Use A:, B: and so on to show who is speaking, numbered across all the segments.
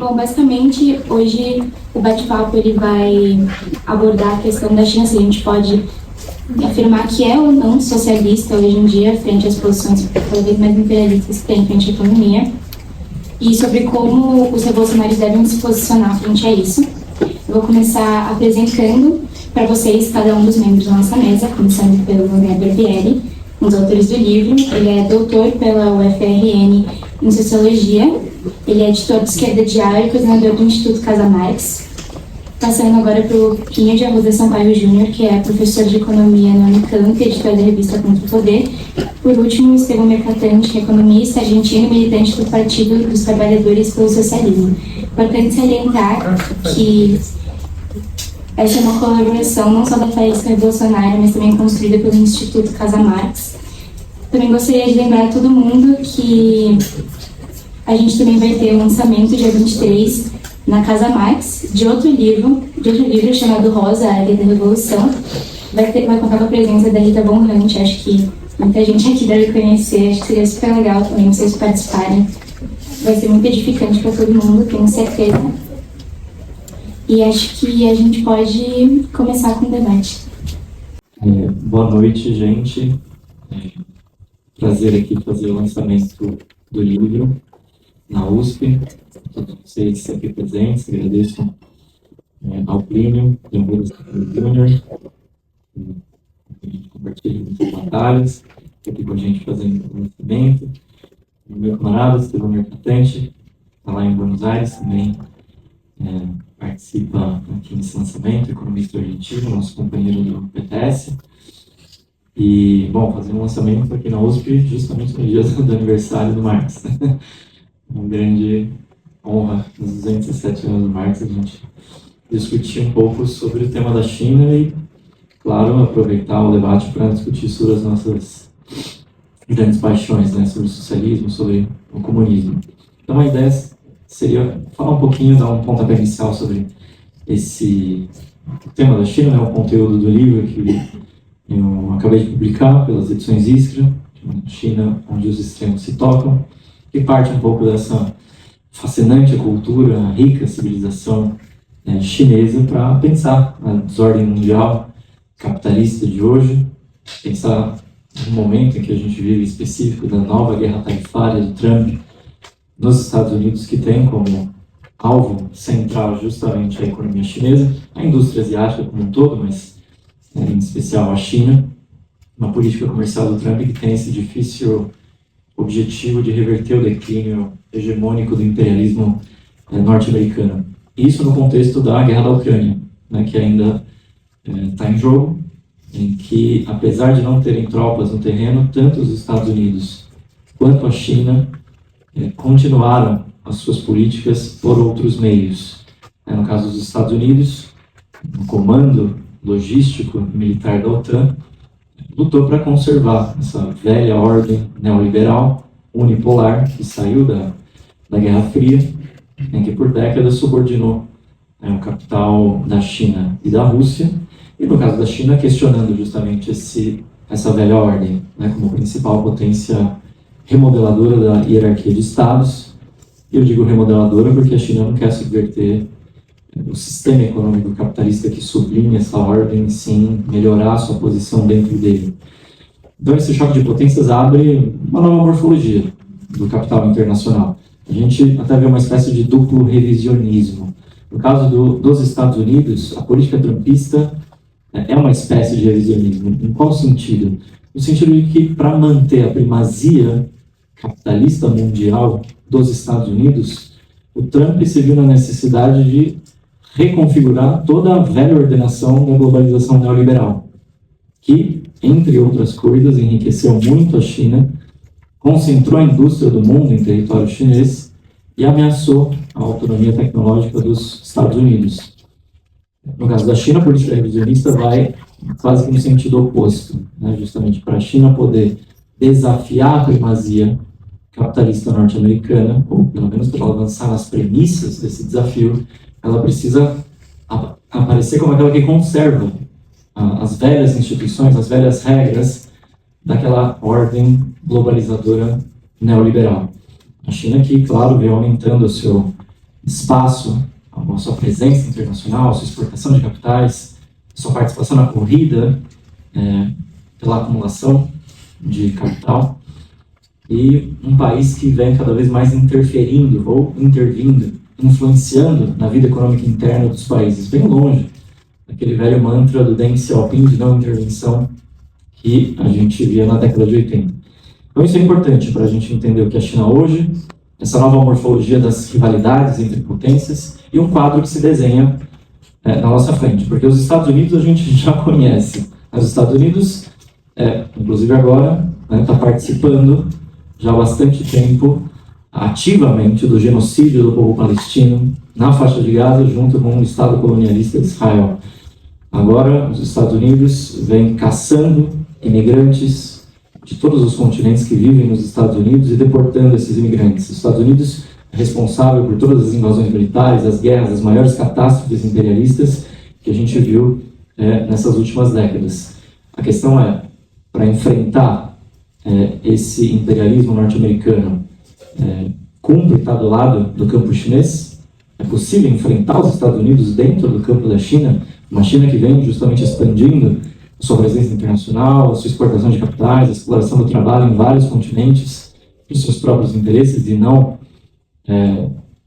A: Bom, basicamente, hoje o bate-papo ele vai abordar a questão da China, se a gente pode afirmar que é ou não socialista hoje em dia, frente às posições cada vez mais imperialistas que tem frente à economia, e sobre como os revolucionários devem se posicionar frente a isso. Eu vou começar apresentando para vocês cada um dos membros da nossa mesa, começando pelo Gabriel Bieri, um dos autores do livro. Ele é doutor pela UFRN em Sociologia, ele é editor de Esquerda Diário e coordenador do Instituto Casa Marx. Passando agora para o Quinho de Arruda Sampaio Júnior, que é professor de Economia na Unicamp e editor da revista Contra o Poder. Por último, Estevão Mercatante, que é economista, argentino e militante do Partido dos Trabalhadores pelo Socialismo. Importante salientar que essa é uma colaboração não só da Faísca Revolucionária, mas também construída pelo Instituto Casa Marx. Também gostaria de lembrar a todo mundo que a gente também vai ter o lançamento, dia 23, na Casa Marx, de outro livro chamado Rosa, a Área da Revolução. Vai contar com a presença da Rita Von Hunt, acho que muita gente aqui deve conhecer, acho que seria super legal também vocês participarem. Vai ser muito edificante para todo mundo, tenho certeza. E acho que a gente pode começar com o debate.
B: Boa noite, gente. Prazer aqui fazer o lançamento do livro na USP. Todos vocês aqui presentes, agradeço ao Plínio, Júnior, que compartilha muitas batalhas, aqui com a gente fazendo o lançamento. O meu camarada, Estevão Mercatante, está lá em Buenos Aires também. Participa aqui nesse lançamento, economista argentino, nosso companheiro do PTS. E, bom, fazer um lançamento aqui na USP justamente no dia do aniversário do Marx. Uma grande honra, nos 207 anos do Marx, a gente discutir um pouco sobre o tema da China e, claro, aproveitar o debate para discutir sobre as nossas grandes paixões, né, sobre o socialismo, sobre o comunismo. Então, a ideia seria falar um pouquinho, dar um pontapé inicial sobre esse tema da China, né, o conteúdo do livro que eu acabei de publicar pelas edições Iskra, China, onde os extremos se tocam, que parte um pouco dessa fascinante cultura, rica civilização chinesa para pensar na desordem mundial capitalista de hoje, pensar no momento em que a gente vive específico da nova guerra tarifária de Trump nos Estados Unidos, que tem como alvo central justamente a economia chinesa, a indústria asiática como um todo, mas em especial a China, uma política comercial do Trump que tem esse difícil objetivo de reverter o declínio hegemônico do imperialismo norte-americano. Isso no contexto da guerra da Ucrânia, né, que ainda está em jogo, em que, apesar de não terem tropas no terreno, tanto os Estados Unidos quanto a China continuaram as suas políticas por outros meios. No caso dos Estados Unidos, o comando logístico e militar da OTAN lutou para conservar essa velha ordem neoliberal unipolar que saiu da Guerra Fria, em que por décadas subordinou o capital da China e da Rússia, e no caso da China questionando justamente essa velha ordem, né, como principal potência remodeladora da hierarquia de estados. Eu digo remodeladora porque a China não quer subverter o sistema econômico capitalista que sublime essa ordem, sim melhorar a sua posição dentro dele. Então esse choque de potências abre uma nova morfologia do capital internacional. A gente até vê uma espécie de duplo revisionismo. No caso dos Estados Unidos, a política trumpista é uma espécie de revisionismo. Em qual sentido? No sentido de que, para manter a primazia capitalista mundial dos Estados Unidos, o Trump se viu na necessidade de reconfigurar toda a velha ordenação da globalização neoliberal, que, entre outras coisas, enriqueceu muito a China, concentrou a indústria do mundo em território chinês e ameaçou a autonomia tecnológica dos Estados Unidos. No caso da China, a política revisionista vai quase que no sentido oposto, né? Justamente para a China poder desafiar a primazia capitalista norte-americana, ou pelo menos para ela avançar nas premissas desse desafio, ela precisa aparecer como aquela que conserva as velhas instituições, as velhas regras daquela ordem globalizadora neoliberal. A China que, claro, vem aumentando o seu espaço, a sua presença internacional, a sua exportação de capitais, a sua participação na corrida pela acumulação de capital, e um país que vem cada vez mais interferindo ou intervindo, influenciando na vida econômica interna dos países, bem longe daquele velho mantra do Deng Xiaoping de não intervenção que a gente via na década de 80. Então isso é importante para a gente entender o que é a China hoje, essa nova morfologia das rivalidades entre potências e um quadro que se desenha na nossa frente, porque os Estados Unidos a gente já conhece. Os Estados Unidos, inclusive agora, está participando já há bastante tempo ativamente do genocídio do povo palestino na faixa de Gaza junto com o Estado colonialista de Israel. Agora, os Estados Unidos vêm caçando imigrantes de todos os continentes que vivem nos Estados Unidos e deportando esses imigrantes. Os Estados Unidos é responsável por todas as invasões militares, as guerras, as maiores catástrofes imperialistas que a gente viu nessas últimas décadas. A questão é, para enfrentar esse imperialismo norte-americano, cumpre estar do lado do campo chinês? É possível enfrentar os Estados Unidos dentro do campo da China? Uma China que vem justamente expandindo a sua presença internacional, a sua exportação de capitais, a exploração do trabalho em vários continentes, por seus próprios interesses e não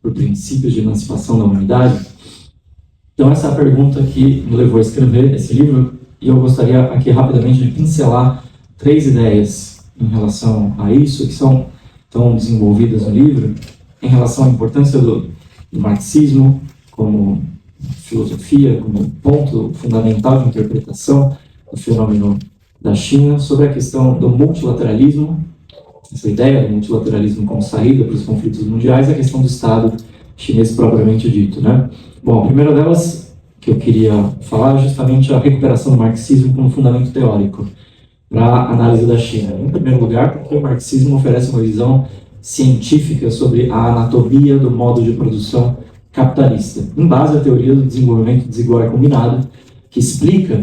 B: por princípios de emancipação da humanidade? Então essa é a pergunta que me levou a escrever esse livro, e eu gostaria aqui rapidamente de pincelar 3 ideias em relação a isso, que são tão desenvolvidas no livro, em relação à importância do marxismo como filosofia, como ponto fundamental de interpretação do fenômeno da China, sobre a questão do multilateralismo, essa ideia do multilateralismo como saída para os conflitos mundiais, e a questão do Estado chinês propriamente dito, né? Bom, a primeira delas que eu queria falar é justamente a recuperação do marxismo como fundamento teórico para a análise da China. Em primeiro lugar, porque o marxismo oferece uma visão científica sobre a anatomia do modo de produção capitalista, em base à teoria do desenvolvimento desigual e combinado, que explica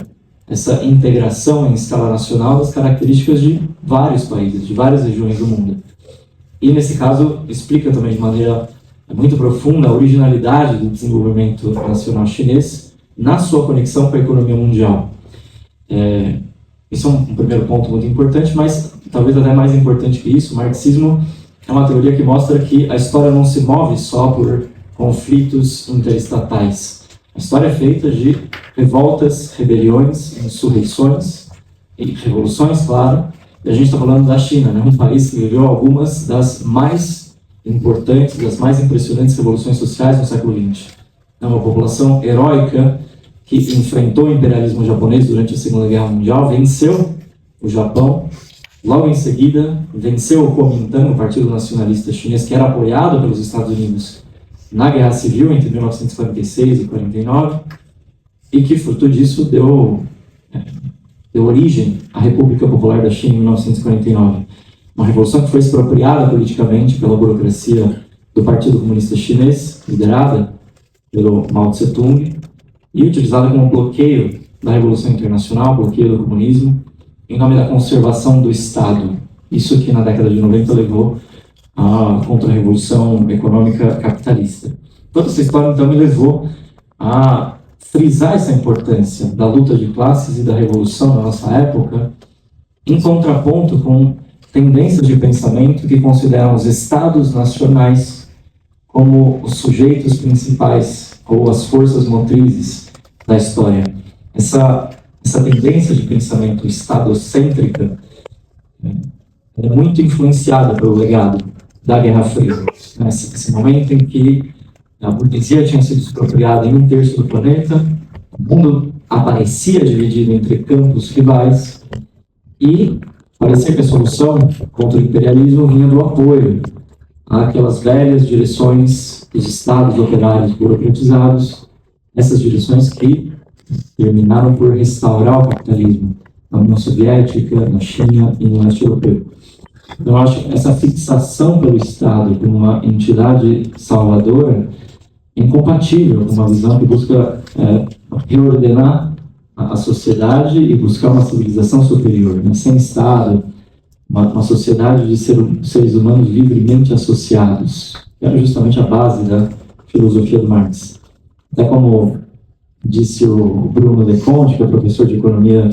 B: essa integração em escala nacional das características de vários países, de várias regiões do mundo. E, nesse caso, explica também de maneira muito profunda a originalidade do desenvolvimento nacional chinês na sua conexão com a economia mundial. Isso é um primeiro ponto muito importante, mas talvez até mais importante que isso, o marxismo é uma teoria que mostra que a história não se move só por conflitos interestatais. A história é feita de revoltas, rebeliões, insurreições e revoluções, claro. E a gente está falando da China, né? Um país que viveu algumas das mais importantes, das mais impressionantes revoluções sociais no século XX. É uma população heróica que enfrentou o imperialismo japonês durante a Segunda Guerra Mundial, venceu o Japão, logo em seguida venceu o Kuomintang, o Partido Nacionalista Chinês, que era apoiado pelos Estados Unidos na Guerra Civil entre 1946 e 49, e que, fruto disso, deu origem à República Popular da China em 1949. Uma revolução que foi expropriada politicamente pela burocracia do Partido Comunista Chinês, liderada pelo Mao Tse-tung, e utilizada como bloqueio da Revolução Internacional, bloqueio do comunismo, em nome da conservação do Estado. Isso que na década de 90 levou à contra-revolução econômica capitalista. Toda essa história, então, me levou a frisar essa importância da luta de classes e da revolução na nossa época, em contraponto com tendências de pensamento que consideram os estados nacionais como os sujeitos principais ou as forças motrizes da história. Essa tendência de pensamento estadocêntrica é muito influenciada pelo legado da Guerra Fria. Esse momento em que a burguesia tinha sido expropriada em 1/3 do planeta, o mundo aparecia dividido entre campos rivais, e parecia que a solução contra o imperialismo vinha do apoio àquelas velhas direções dos estados operários burocratizados, essas direções que terminaram por restaurar o capitalismo na União Soviética, na China e no leste europeu. Então, eu acho que essa fixação pelo Estado como uma entidade salvadora é incompatível com uma visão que busca reordenar a sociedade e buscar uma civilização superior, né? Sem Estado, uma sociedade de seres humanos livremente associados. Era justamente a base da filosofia do Marx. Até como disse o Bruno Leconte, que é professor de economia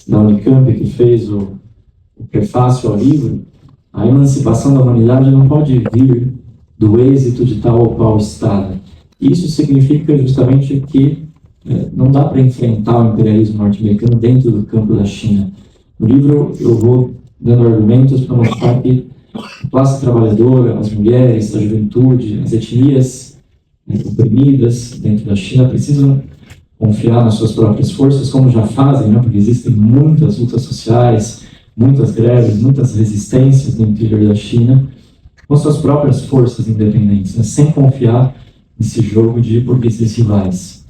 B: da Unicamp, que fez o prefácio ao livro, a emancipação da humanidade não pode vir do êxito de tal ou qual Estado. Isso significa justamente que não dá para enfrentar o imperialismo norte-americano dentro do campo da China. No livro eu vou dando argumentos para mostrar que a classe trabalhadora, as mulheres, a juventude, as etnias oprimidas dentro da China precisam confiar nas suas próprias forças, como já fazem, né? Porque existem muitas lutas sociais, muitas greves, muitas resistências no interior da China, com suas próprias forças independentes, né? Sem confiar nesse jogo de burguesias rivais.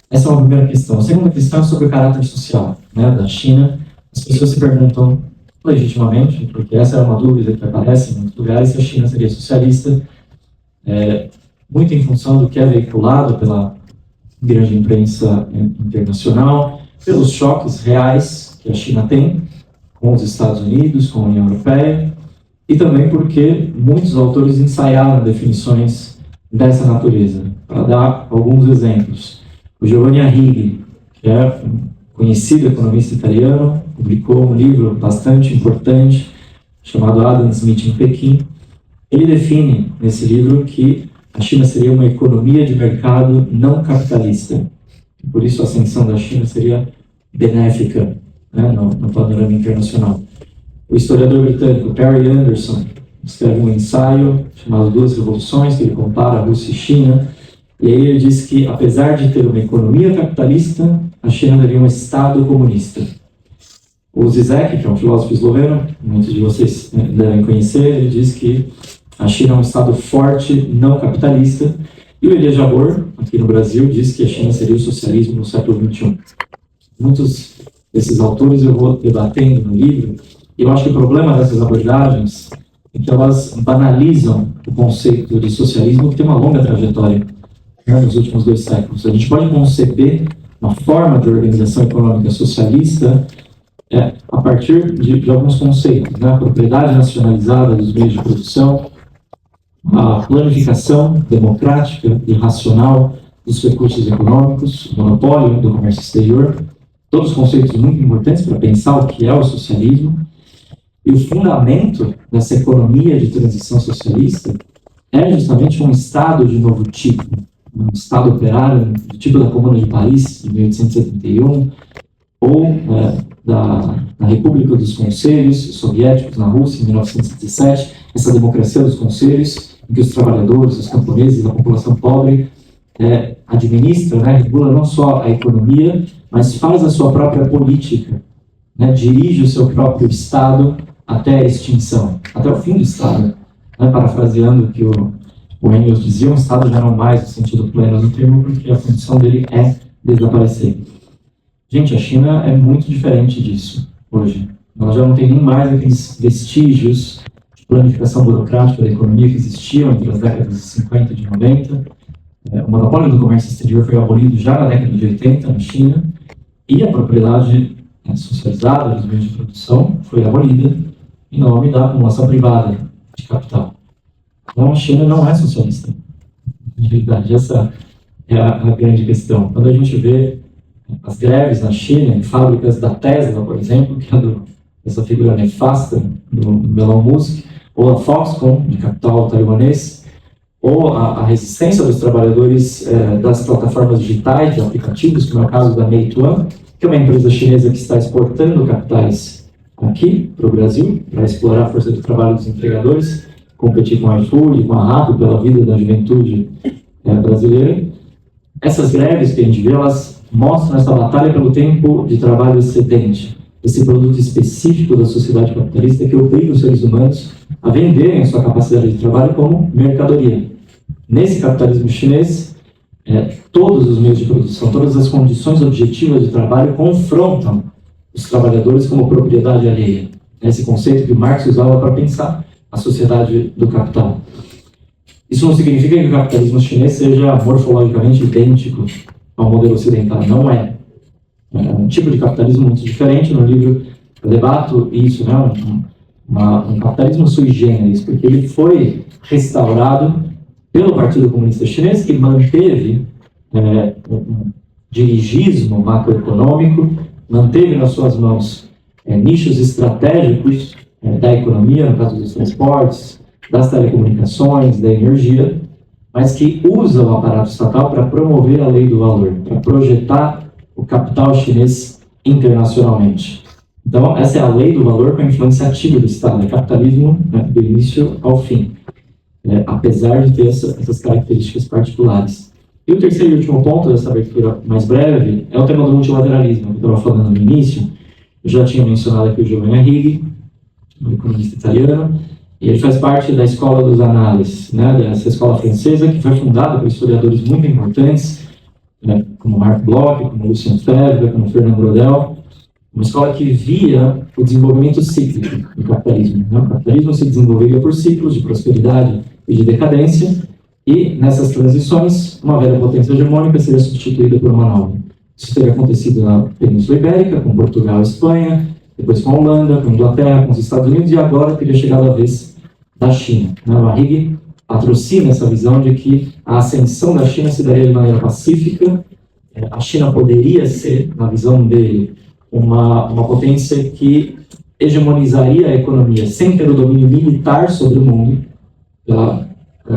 B: Essa é uma primeira questão. A segunda questão é sobre o caráter social, né, da China. As pessoas se perguntam legitimamente, porque essa é uma dúvida que aparece em muitos lugares, se a China seria socialista, muito em função do que é veiculado pela grande imprensa internacional, pelos choques reais que a China tem com os Estados Unidos, com a União Europeia, e também porque muitos autores ensaiaram definições dessa natureza. Para dar alguns exemplos, o Giovanni Arrighi, que é um conhecido economista italiano, publicou um livro bastante importante chamado Adam Smith em Pequim. Ele define nesse livro que a China seria uma economia de mercado não capitalista. Por isso a ascensão da China seria benéfica, né, no panorama internacional. O historiador britânico Perry Anderson escreve um ensaio chamado Duas Revoluções, que ele compara a Rússia e China, e aí ele diz que, apesar de ter uma economia capitalista, a China teria um Estado comunista. O Zizek, que é um filósofo esloveno, muitos de vocês devem conhecer, ele diz que a China é um Estado forte, não capitalista, e o Elias Jabbour, aqui no Brasil, diz que a China seria o socialismo no século XXI. Muitos desses autores eu vou debatendo no livro, e eu acho que o problema dessas abordagens é que elas banalizam o conceito de socialismo, que tem uma longa trajetória, né, nos últimos 2 séculos. A gente pode conceber uma forma de organização econômica socialista a partir de alguns conceitos, né? A propriedade nacionalizada dos meios de produção, a planificação democrática e racional dos recursos econômicos, o monopólio do comércio exterior, todos conceitos muito importantes para pensar o que é o socialismo. E o fundamento dessa economia de transição socialista é justamente um Estado de novo tipo, um Estado operário do tipo da Comuna de Paris, de 1871, ou da República dos Conselhos Soviéticos na Rússia, em 1917, essa democracia dos conselhos, em que os trabalhadores, os camponeses, a população pobre administra, né, regula não só a economia, mas faz a sua própria política, né, dirige o seu próprio Estado até a extinção, até o fim do Estado. Né, parafraseando o que o Engels dizia, um Estado já não mais no sentido pleno do termo, porque a função dele é desaparecer. Gente, a China é muito diferente disso hoje. Ela já não tem nem mais aqueles vestígios de planificação burocrática da economia que existiam entre as décadas de 50 e de 90. O monopólio do comércio exterior foi abolido já na década de 80 na China, e a propriedade socializada dos meios de produção foi abolida em nome da acumulação privada de capital. Então a China não é socialista. Em realidade, essa é a grande questão. Quando a gente vê as greves na China, em fábricas da Tesla, por exemplo, que é essa figura nefasta do Elon Musk, ou a Foxconn, de capital taiwanês, ou a resistência dos trabalhadores das plataformas digitais, de aplicativos, como é o caso da Meituan, que é uma empresa chinesa que está exportando capitais aqui para o Brasil, para explorar a força de trabalho dos empregadores, competir com a iFood, com a Rappi, pela vida da juventude brasileira. Essas greves que a gente vê, elas mostram essa batalha pelo tempo de trabalho excedente, esse produto específico da sociedade capitalista que obriga os seres humanos a venderem a sua capacidade de trabalho como mercadoria. Nesse capitalismo chinês, todos os meios de produção, todas as condições objetivas de trabalho confrontam os trabalhadores como propriedade alheia. Esse conceito que o Marx usava para pensar a sociedade do capital. Isso não significa que o capitalismo chinês seja morfologicamente idêntico ao modelo ocidental. Não é. É um tipo de capitalismo muito diferente. No livro eu debato isso, né? Um capitalismo sui generis, porque ele foi restaurado pelo Partido Comunista Chinês, que manteve um dirigismo macroeconômico, manteve nas suas mãos nichos estratégicos da economia, no caso dos transportes, das telecomunicações, da energia, mas que usa o aparato estatal para promover a lei do valor, para projetar o capital chinês internacionalmente. Então, essa é a lei do valor com a influência ativa do Estado, é capitalismo, né, do início ao fim, apesar de ter essas características particulares. E o terceiro e último ponto dessa abertura mais breve é o tema do multilateralismo, que eu estava falando no início. Eu já tinha mencionado aqui o Giovanni Arrighi, um economista italiano, e ele faz parte da Escola dos Análises, né, dessa escola francesa, que foi fundada por historiadores muito importantes, como Marc Bloch, como Lucien Febvre, como Fernand Braudel, uma escola que via o desenvolvimento cíclico do capitalismo. O capitalismo se desenvolvia por ciclos de prosperidade e de decadência, e nessas transições, uma velha potência hegemônica seria substituída por uma nova. Isso teria acontecido na Península Ibérica, com Portugal e Espanha, depois com a Holanda, com a Inglaterra, com os Estados Unidos, e agora teria chegado a vez da China. O Arrighi patrocina essa visão de que a ascensão da China se daria de maneira pacífica. A China poderia ser, na visão dele, uma potência que hegemonizaria a economia sem ter o domínio militar sobre o mundo, pela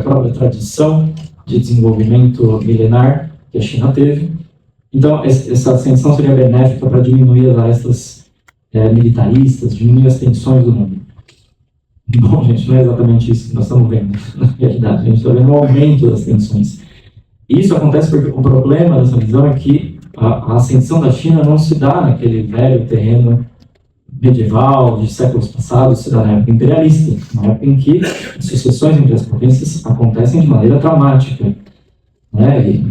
B: própria tradição de desenvolvimento milenar que a China teve. Então, essa ascensão seria benéfica para diminuir as arestas militaristas, diminuir as tensões do mundo. Bom, gente, não é exatamente isso que nós estamos vendo, na realidade. A gente está vendo um aumento das tensões. E isso acontece porque o problema dessa visão é que a ascensão da China não se dá naquele velho terreno medieval, de séculos passados, se dá na época imperialista, na época em que as sucessões entre as potências acontecem de maneira traumática. E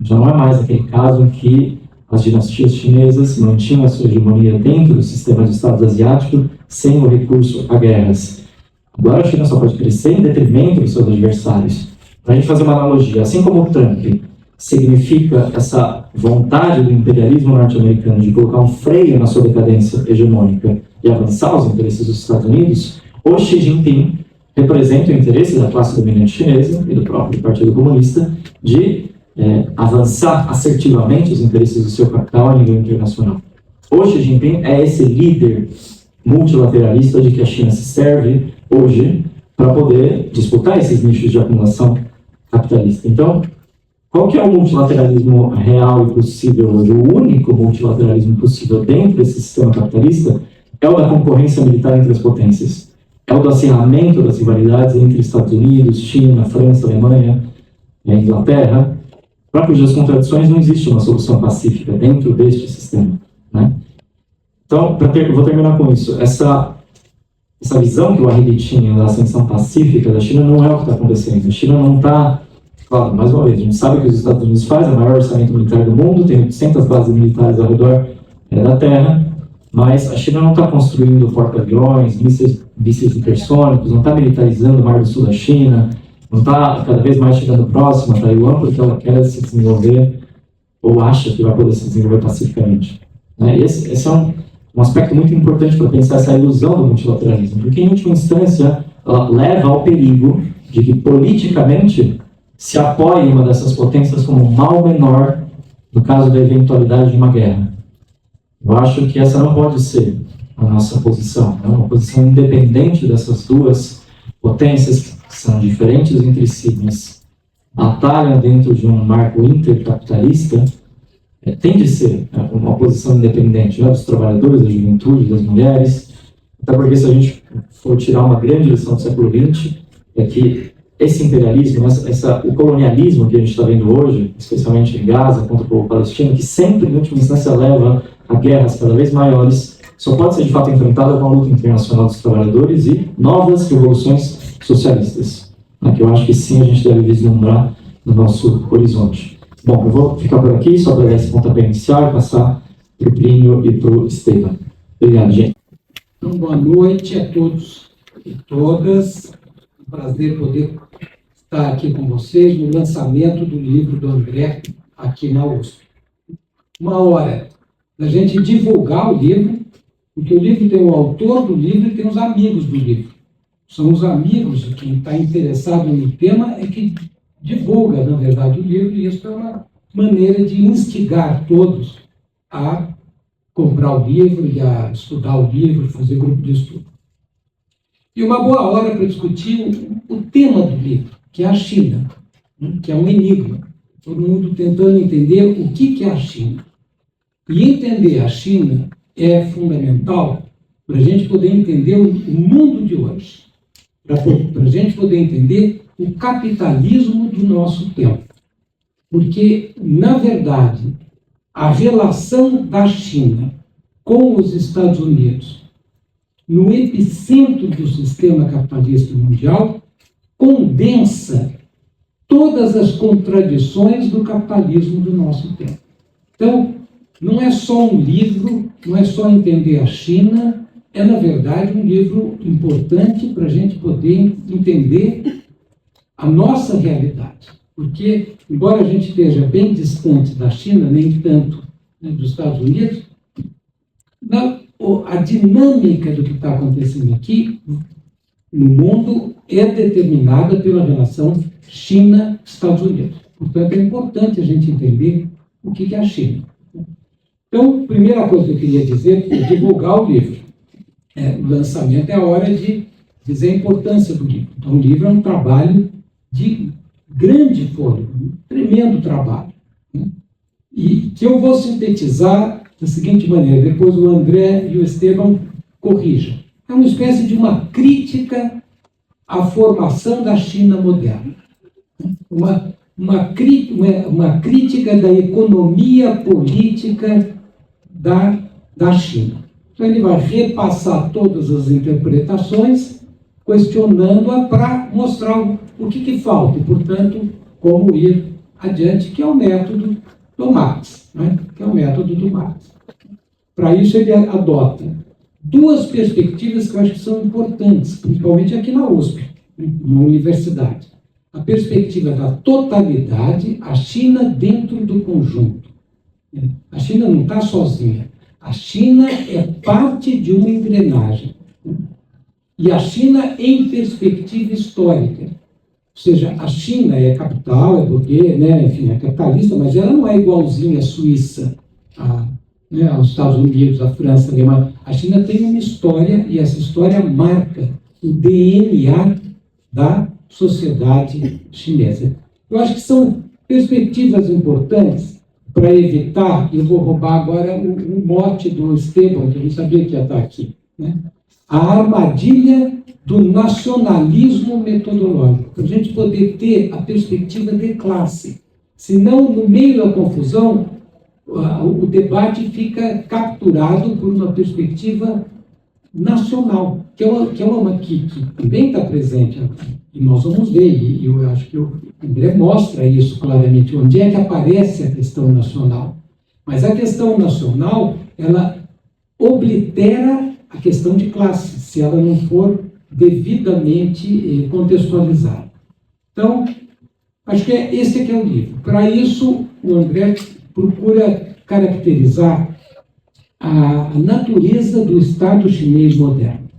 B: já não é mais aquele caso em que as dinastias chinesas mantinham a sua hegemonia dentro do sistema de estados asiático sem o recurso a guerras. Agora a China só pode crescer em detrimento dos seus adversários. Para a gente fazer uma analogia, assim como o Trump significa essa vontade do imperialismo norte-americano de colocar um freio na sua decadência hegemônica e avançar os interesses dos Estados Unidos, o Xi Jinping representa o interesse da classe dominante chinesa e do próprio Partido Comunista de avançar assertivamente os interesses do seu capital a nível internacional. O Xi Jinping é esse líder multilateralista de que a China se serve hoje para poder disputar esses nichos de acumulação capitalista. Então, qual que é o multilateralismo real e possível hoje? O único multilateralismo possível dentro desse sistema capitalista é o da concorrência militar entre as potências. É o do acirramento das rivalidades entre Estados Unidos, China, França, Alemanha, Inglaterra. Para cujas contradições não existe uma solução pacífica dentro deste sistema. Então, vou terminar com isso. Essa visão que o Arrighi tinha da ascensão pacífica da China não é o que está acontecendo. A China não está... Claro, mais uma vez, a gente sabe que os Estados Unidos fazem o maior orçamento militar do mundo, tem 800 bases militares ao redor da Terra, mas a China não está construindo porta-aviões, mísseis hipersônicos, não está militarizando o Mar do Sul da China, não está cada vez mais chegando próximo a Taiwan, porque ela quer se desenvolver, ou acha que vai poder se desenvolver pacificamente. E esse é um aspecto muito importante para pensar essa ilusão do multilateralismo, porque, em última instância, ela leva ao perigo de que, politicamente, se apoie uma dessas potências como um mal menor no caso da eventualidade de uma guerra. Eu acho que essa não pode ser a nossa posição. Uma posição independente dessas duas potências, que são diferentes entre si, mas batalham dentro de um marco intercapitalista, tem de ser uma posição independente dos trabalhadores, da juventude, das mulheres. Até porque, se a gente for tirar uma grande lição do século XX, é que esse imperialismo, o colonialismo que a gente está vendo hoje, especialmente em Gaza, contra o povo palestino, que sempre, em última instância, leva a guerras cada vez maiores, só pode ser de fato enfrentada com a luta internacional dos trabalhadores e novas revoluções socialistas, que eu acho que sim a gente deve vislumbrar no nosso horizonte. Bom, eu vou ficar por aqui, só para dar esse pontapé inicial e passar para o Plínio e para o Esteban. Obrigado, gente.
C: Então, boa noite a todos e todas. Prazer poder estar aqui com vocês no lançamento do livro do André aqui na USP. Uma hora da gente divulgar o livro, porque o livro tem o autor do livro e tem os amigos do livro. São os amigos de quem está interessado no tema é que divulga, na verdade, o livro, e isso é uma maneira de instigar todos a comprar o livro e a estudar o livro, fazer grupo de estudo. E uma boa hora para discutir o tema do livro, que é a China, né, que é um enigma. Todo mundo tentando entender o que é a China. E entender a China é fundamental para a gente poder entender o mundo de hoje, para a gente poder entender o capitalismo do nosso tempo. Porque, na verdade, a relação da China com os Estados Unidos, no epicentro do sistema capitalista mundial, condensa todas as contradições do capitalismo do nosso tempo. Então, não é só um livro, não é só entender a China, é, na verdade, um livro importante para a gente poder entender a nossa realidade. Porque, embora a gente esteja bem distante da China, nem tanto, né, dos Estados Unidos, a dinâmica do que está acontecendo aqui no mundo é determinada pela relação China-Estados Unidos. Portanto, é importante a gente entender o que é a China. Então, a primeira coisa que eu queria dizer é divulgar o livro. O lançamento é a hora de dizer a importância do livro. Então, o livro é um trabalho de grande fôlego, um tremendo trabalho, né? E que eu vou sintetizar da seguinte maneira, depois o André e o Esteban corrijam. É uma espécie de uma crítica à formação da China moderna. Uma crítica da economia política da China. Então ele vai repassar todas as interpretações, questionando-a para mostrar o que falta, e, portanto, como ir adiante, que é o método do Marx, né? Que é o método do Marx. Para isso ele adota duas perspectivas que eu acho que são importantes, principalmente aqui na USP, na universidade. A perspectiva da totalidade, a China dentro do conjunto. A China não está sozinha. A China é parte de uma engrenagem. E a China em perspectiva histórica. Ou seja, a China é capital, é porque, né, enfim, é capitalista, mas ela não é igualzinha à Suíça, aos Estados Unidos, à França, à Alemanha. A China tem uma história, e essa história marca o DNA da sociedade chinesa. Eu acho que são perspectivas importantes para evitar, eu vou roubar agora o mote do Esteban, que eu não sabia que ia estar aqui, né? A armadilha do nacionalismo metodológico, para a gente poder ter a perspectiva de classe. Senão, no meio da confusão, o debate fica capturado por uma perspectiva nacional, que também está presente aqui. E nós vamos ver, e eu acho que o André mostra isso claramente, onde é que aparece a questão nacional. Mas a questão nacional, ela oblitera a questão de classe, se ela não for devidamente contextualizada. Então, acho que esse aqui é o livro. Para isso, o André procura caracterizar a natureza do Estado chinês moderno.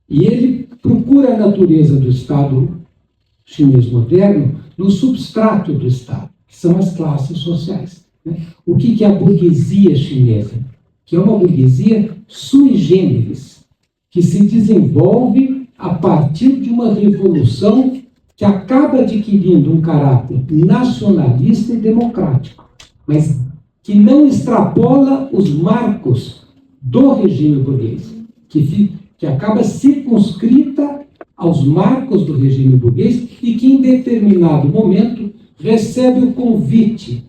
C: E ele procura a natureza do Estado chinês moderno no substrato do Estado, que são as classes sociais, né? O que é a burguesia chinesa? Que é uma burguesia sui generis, que se desenvolve a partir de uma revolução que acaba adquirindo um caráter nacionalista e democrático, mas que não extrapola os marcos do regime burguês, que acaba circunscrita aos marcos do regime burguês e que, em determinado momento, recebe o convite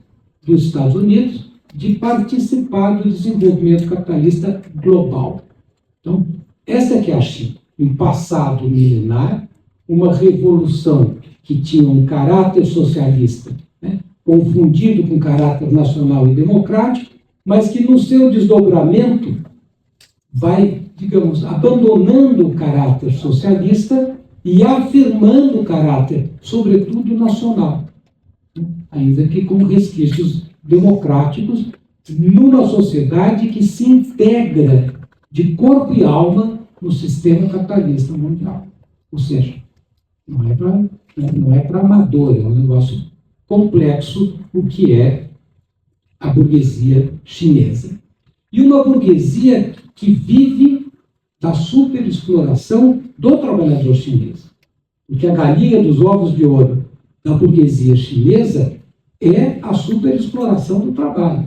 C: dos Estados Unidos de participar do desenvolvimento capitalista global. Então, essa que é a China. Um passado milenar, uma revolução que tinha um caráter socialista, né, confundido com caráter nacional e democrático, mas que no seu desdobramento vai, digamos, abandonando o caráter socialista e afirmando o caráter, sobretudo, nacional, ainda que com resquícios democráticos, numa sociedade que se integra de corpo e alma no sistema capitalista mundial. Ou seja, não é para né? Não é para amador, é um negócio complexo, o que é a burguesia chinesa. E uma burguesia que vive da superexploração do trabalhador chinês. Porque a galinha dos ovos de ouro da burguesia chinesa é a superexploração do trabalho,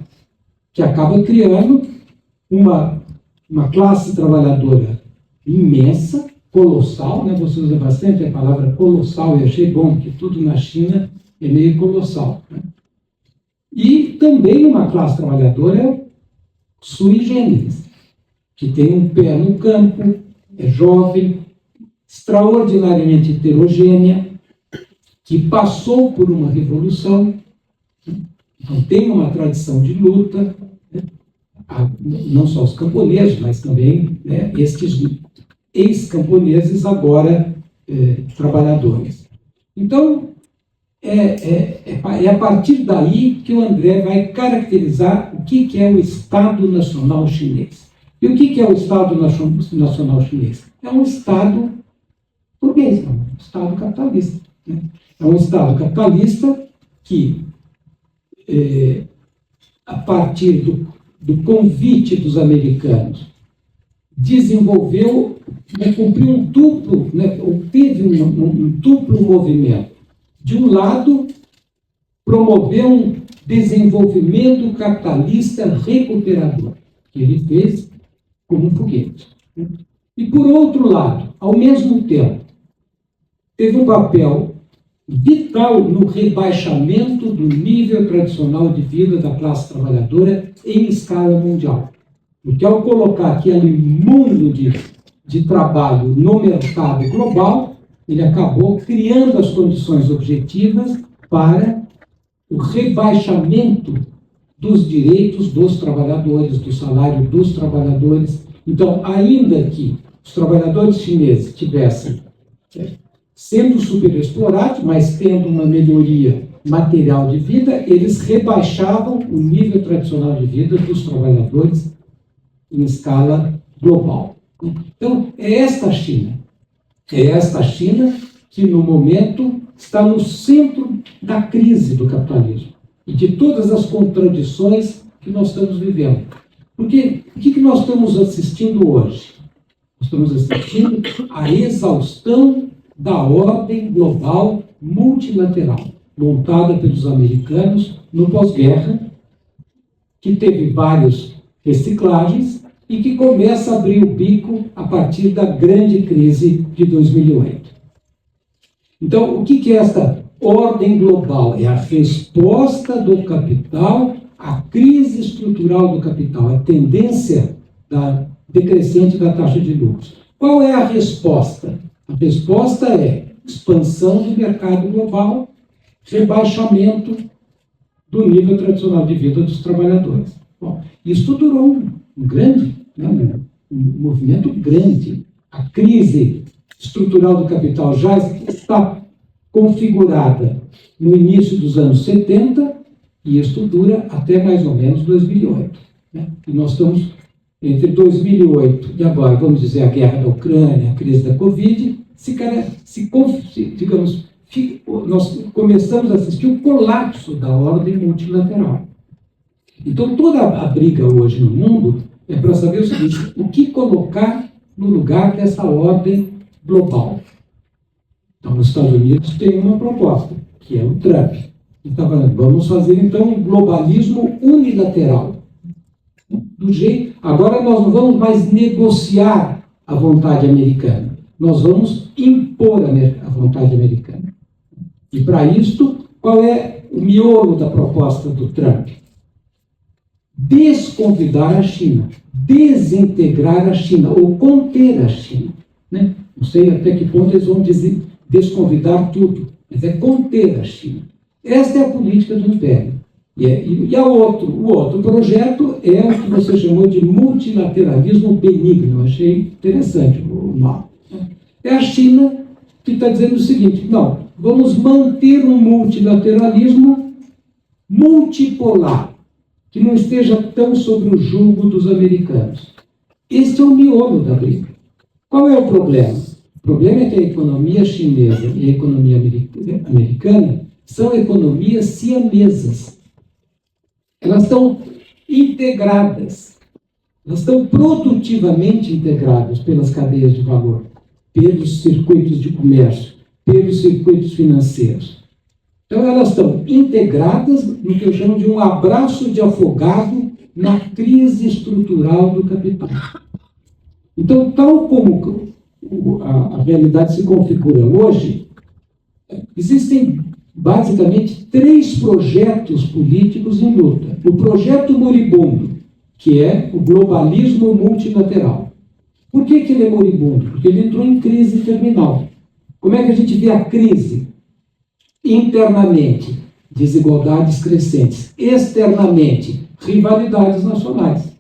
C: que acaba criando uma classe trabalhadora imensa, colossal, né? Você usa bastante a palavra colossal, e achei bom, porque tudo na China é meio colossal, né? E também uma classe trabalhadora sui generis, que tem um pé no campo, é jovem, extraordinariamente heterogênea, que passou por uma revolução, então tem uma tradição de luta, né? Não só os camponeses, mas também, né, estes ex-camponeses agora trabalhadores. Então, é a partir daí que o André vai caracterizar o que é o Estado Nacional Chinês. E o que é o Estado Nacional Chinês? É um Estado burguês, é um Estado capitalista, né? É um Estado capitalista que, a partir do convite dos americanos, desenvolveu, né, cumpriu um duplo, né, teve um duplo movimento. De um lado, promoveu um desenvolvimento capitalista recuperador, que ele fez como um foguete, né? E, por outro lado, ao mesmo tempo, teve um papel vital no rebaixamento do nível tradicional de vida da classe trabalhadora em escala mundial. Porque, ao colocar aquele mundo de trabalho no mercado global, ele acabou criando as condições objetivas para o rebaixamento dos direitos dos trabalhadores, do salário dos trabalhadores. Então, ainda que os trabalhadores chineses tivessem sendo superexplorados, mas tendo uma melhoria material de vida, eles rebaixavam o nível tradicional de vida dos trabalhadores em escala global. Então, é esta China que, no momento, está no centro da crise do capitalismo e de todas as contradições que nós estamos vivendo. Porque o que nós estamos assistindo hoje? Nós estamos assistindo à exaustão da ordem global multilateral, montada pelos americanos no pós-guerra, que teve várias reciclagens e que começa a abrir o bico a partir da grande crise de 2008. Então, o que é esta ordem global? É a resposta do capital à crise estrutural do capital, a tendência decrescente da taxa de lucros. Qual é a resposta? A resposta é expansão do mercado global, rebaixamento do nível tradicional de vida dos trabalhadores. Bom, isso durou um grande, né, um movimento grande. A crise estrutural do capital já está configurada no início dos anos 70 e isso dura até mais ou menos 2008. Né? E nós estamos entre 2008 e agora, vamos dizer, a guerra da Ucrânia, a crise da Covid, nós começamos a assistir o colapso da ordem multilateral. Então, toda a briga hoje no mundo é para saber o seguinte: o que colocar no lugar dessa ordem global? Então, os Estados Unidos têm uma proposta, que é o Trump. Ele está falando, vamos fazer, então, um globalismo unilateral. Agora nós não vamos mais negociar a vontade americana, nós vamos impor a vontade americana. E para isto, qual é o miolo da proposta do Trump? Desconvidar a China, desintegrar a China, ou conter a China. Né? Não sei até que ponto eles vão desconvidar tudo, mas é conter a China. Esta é a política do império. O outro projeto é o que você chamou de multilateralismo benigno. Eu achei interessante o nome. É a China que está dizendo o seguinte: não, vamos manter um multilateralismo multipolar, que não esteja tão sob o jugo dos americanos. Esse é o miolo da briga. Qual é o problema? O problema é que a economia chinesa e a economia americana são economias siamesas. Elas estão integradas, elas estão produtivamente integradas pelas cadeias de valor, pelos circuitos de comércio, pelos circuitos financeiros. Então, elas estão integradas no que eu chamo de um abraço de afogado na crise estrutural do capital. Então, tal como a realidade se configura hoje, existem basicamente 3 projetos políticos em luta. O projeto moribundo, que é o globalismo multilateral. Por que ele é moribundo? Porque ele entrou em crise terminal. Como é que a gente vê a crise? Internamente, desigualdades crescentes. Externamente, rivalidades nacionais.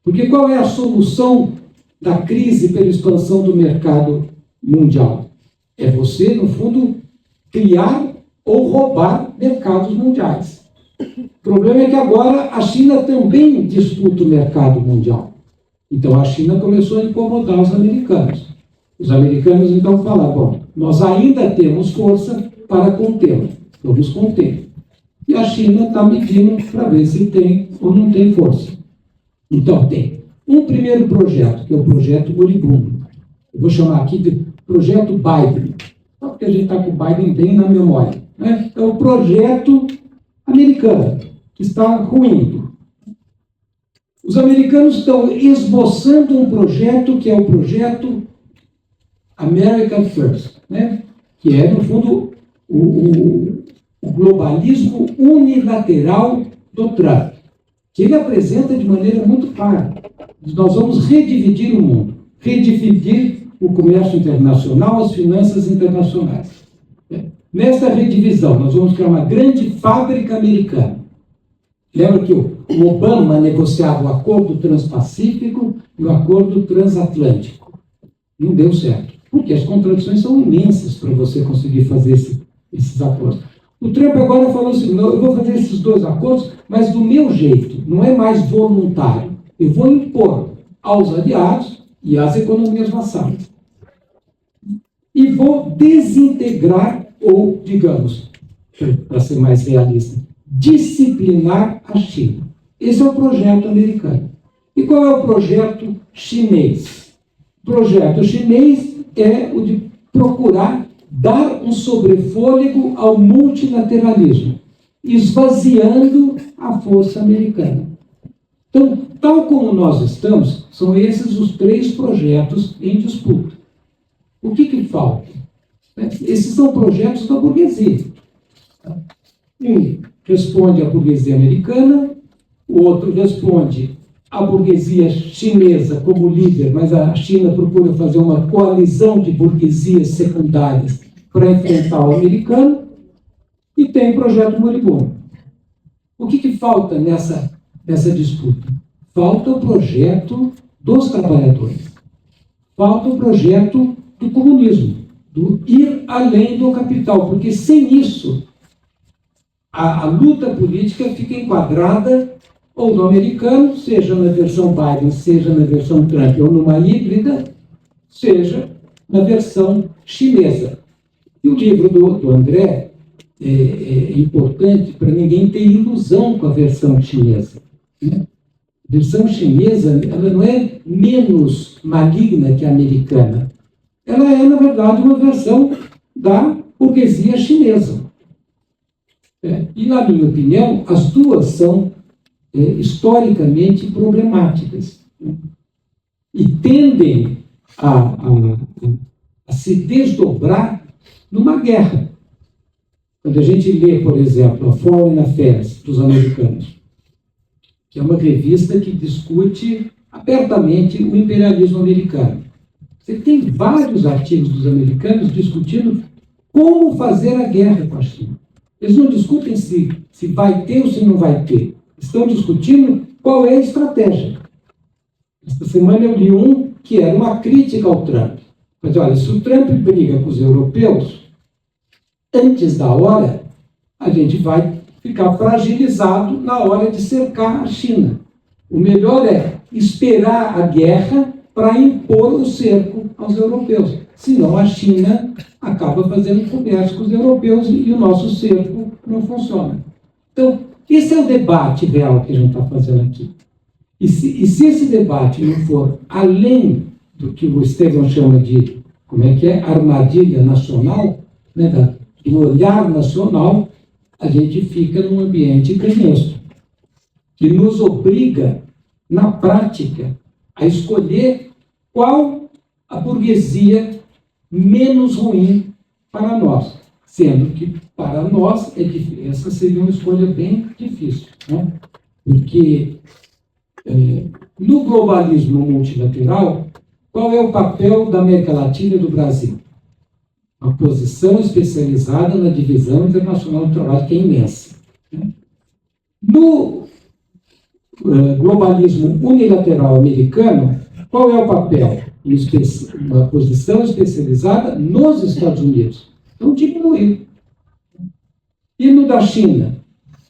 C: Porque qual é a solução da crise pela expansão do mercado mundial? É você, no fundo, criar ou roubar mercados mundiais. O problema é que agora a China também disputa o mercado mundial. Então a China começou a incomodar os americanos. Os americanos então falaram, bom, nós ainda temos força para contê-la, vamos conter. E a China está medindo para ver se tem ou não tem força. Então tem um primeiro projeto, que é o projeto moribundo. Eu vou chamar aqui de projeto Biden, só porque a gente está com o Biden bem na memória. Né? É o projeto americano, que está ruindo. Os americanos estão esboçando um projeto que é o projeto American First, né? Que é, no fundo, o globalismo unilateral do Trump, que ele apresenta de maneira muito clara. Nós vamos redividir o mundo, redividir o comércio internacional, as finanças internacionais. Nessa redivisão, nós vamos criar uma grande fábrica americana. Lembra que o Obama negociava o acordo transpacífico e o acordo transatlântico. Não deu certo, porque as contradições são imensas para você conseguir fazer esses acordos. O Trump agora falou assim, não, eu vou fazer esses 2 acordos, mas do meu jeito, não é mais voluntário. Eu vou impor aos aliados e às economias vassais. E vou desintegrar, ou, digamos, para ser mais realista, disciplinar a China. Esse é o projeto americano. E qual é o projeto chinês? O projeto chinês é o de procurar dar um sobrefôlego ao multilateralismo, esvaziando a força americana. Então, tal como nós estamos, são esses os 3 projetos em disputa. O que falta? Esses são projetos da burguesia. Um responde à burguesia americana, o outro responde à burguesia chinesa como líder, mas a China procura fazer uma coalizão de burguesias secundárias para enfrentar o americano, e tem o projeto moribundo. O que falta nessa disputa? Falta o projeto dos trabalhadores. Falta o projeto do comunismo, do ir além do capital, porque sem isso a luta política fica enquadrada ou no americano, seja na versão Biden, seja na versão Trump, ou numa híbrida, seja na versão chinesa. E o livro do André é importante para ninguém ter ilusão com a versão chinesa. Né? A versão chinesa ela não é menos maligna que a americana. Ela é, na verdade, uma versão da burguesia chinesa. E, na minha opinião, as duas são historicamente problemáticas. Né? E tendem a se desdobrar numa guerra. Quando a gente lê, por exemplo, a Foreign Affairs dos americanos, que é uma revista que discute abertamente o imperialismo americano, você tem vários artigos dos americanos discutindo como fazer a guerra com a China. Eles não discutem se vai ter ou se não vai ter. Estão discutindo qual é a estratégia. Esta semana eu li um que era uma crítica ao Trump. Mas olha, se o Trump briga com os europeus, antes da hora, a gente vai ficar fragilizado na hora de cercar a China. O melhor é esperar a guerra para impor o cerco aos europeus. Senão a China acaba fazendo comércio com os europeus e o nosso cerco não funciona. Então, esse é o debate real que a gente está fazendo aqui. E se esse debate não for além do que o Estevão chama de, armadilha nacional, né, do olhar nacional, a gente fica num ambiente canhosto, que nos obriga, na prática, a escolher qual a burguesia menos ruim para nós, sendo que, para nós, essa seria uma escolha bem difícil, né? Porque no globalismo multilateral, qual é o papel da América Latina e do Brasil? Uma posição especializada na divisão internacional do trabalho, que é imensa, né? No globalismo unilateral americano, qual é o papel? Uma posição especializada nos Estados Unidos. Então, diminuiu. E no da China?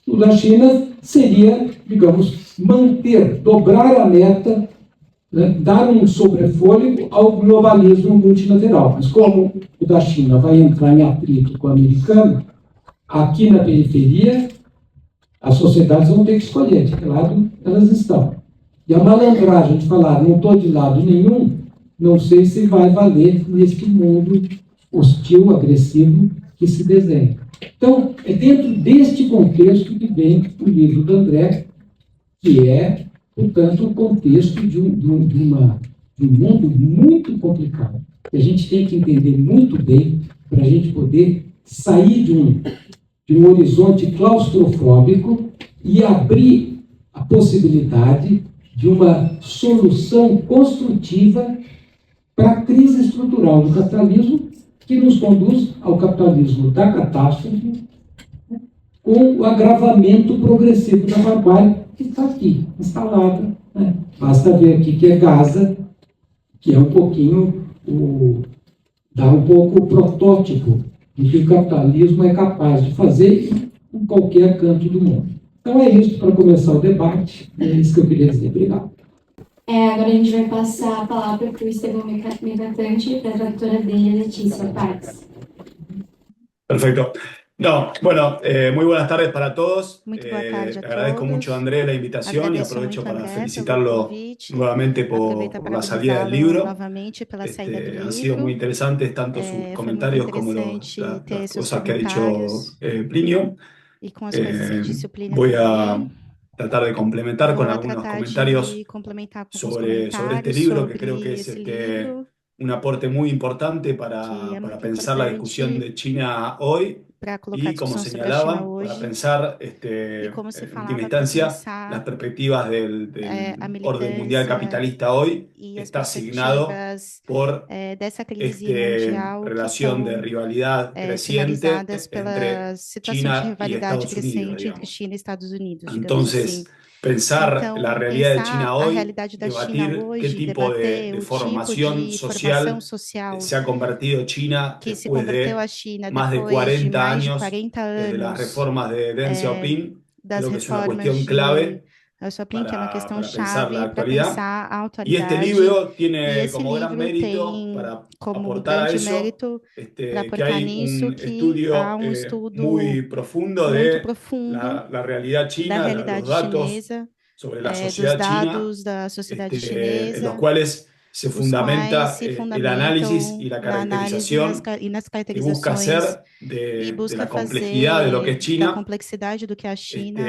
C: O da China seria, digamos, dobrar a meta, né, dar um sobrefôlego ao globalismo multilateral. Mas como o da China vai entrar em atrito com o americano, aqui na periferia, as sociedades vão ter que escolher de que lado elas estão. E a malandragem de falar, não estou de lado nenhum, não sei se vai valer neste mundo hostil, agressivo que se desenha. Então, é dentro deste contexto que vem o livro do André, que é, portanto, o contexto de um mundo muito complicado, que a gente tem que entender muito bem para a gente poder sair de um horizonte claustrofóbico e abrir a possibilidade de uma solução construtiva para a crise estrutural do capitalismo, que nos conduz ao capitalismo da catástrofe, com o agravamento progressivo da barbárie que está aqui, instalada, né? Basta ver aqui que é Gaza, que é um pouquinho, dá um pouco o protótipo do que o capitalismo é capaz de fazer em qualquer canto do mundo. Então é isso para começar o debate, é isso que eu queria dizer. Obrigado.
A: Agora a gente vai passar a palavra para o Estevão Mercatante e para a tradutora dele, Letícia Parks.
D: Perfecto. No, bueno, muy buenas tardes para todos.
E: Muito boa tarde a
D: Agradezco
E: todos.
D: mucho a André la invitación y
E: Agradeço
D: aprovecho
E: muito,
D: para
E: André, pelo
D: felicitarlo
E: convite.
D: nuevamente
E: Aproveito
D: por
E: para
D: la salida del
E: parabenizá-lo
D: libro.
E: novamente pela saída do
D: Han sido
E: livro.
D: muy interesantes tanto sus
E: Foi muito
D: comentarios como
E: interessante ter
D: las
E: seus
D: cosas que ha dicho
E: comentários
D: Plinio.
E: e com as coisas que disse o Plínio
D: Voy
E: também.
D: a tratar de complementar con
E: Vou
D: algunos
E: tratar
D: comentarios
E: de complementar com alguns
D: sobre este
E: comentários
D: libro, que creo que es
E: esse livro,
D: un aporte muy importante
E: que
D: para
E: é muito
D: pensar la discusión
E: importante
D: de China hoy
E: para colocar a
D: y, como
E: discussão sobre a China
D: señalaba, para
E: hoje.
D: pensar,
E: E como se
D: en última
E: falava, para
D: instancia, las
E: pensar
D: perspectivas del
E: a
D: orden mundial
E: militância
D: capitalista hoy
E: e as
D: está asignado
E: perspectivas
D: por
E: dessa crise mundial que
D: relación de
E: estão
D: rivalidad creciente
E: sinalizadas
D: entre
E: pela situação de
D: China y
E: rivalidade
D: Estados Unidos,
E: crescente entre
D: digamos.
E: China e Estados Unidos, digamos assim.
D: Entonces, pensar
E: Então,
D: la realidad de
E: pensar
D: China
E: a
D: hoy,
E: realidade da China
D: debatir qué
E: hoje,
D: tipo
E: debater
D: de
E: o tipo
D: formación
E: de formação
D: social
E: social
D: se ha convertido China
E: que se
D: después
E: converteu
D: de
E: a China
D: más de
E: depois de
D: 40
E: mais de
D: años
E: 40
D: desde las
E: anos
D: reformas de Deng Xiaoping.
E: das
D: Creo que es una
E: reformas
D: cuestión clave
E: Deng Xiaoping, que é uma questão
D: para pensar la
E: chave para
D: actualidad.
E: pensar a
D: Y este
E: atualidade.
D: libro
E: E
D: tiene
E: esse
D: como gran
E: livro
D: mérito
E: tem
D: para
E: como
D: aportar a
E: grande
D: eso,
E: mérito para
D: que
E: aportar
D: hay
E: nisso
D: un
E: que
D: estudio
E: há estudo
D: muy profundo
E: muito
D: de
E: profundo
D: la realidad
E: da
D: china, los
E: realidade
D: datos
E: chinesa,
D: sobre la
E: dos
D: sociedad china,
E: dados da sociedade
D: en los
E: chinesa,
D: cuales se
E: os quais
D: fundamenta
E: se
D: el análisis
E: fundamentam
D: y la
E: na análise
D: caracterización
E: e nas
D: que busca
E: caracterizações
D: hacer
E: e
D: de
E: busca
D: la complejidad de lo que
E: fazer
D: es
E: da
D: China,
E: complexidade do que a China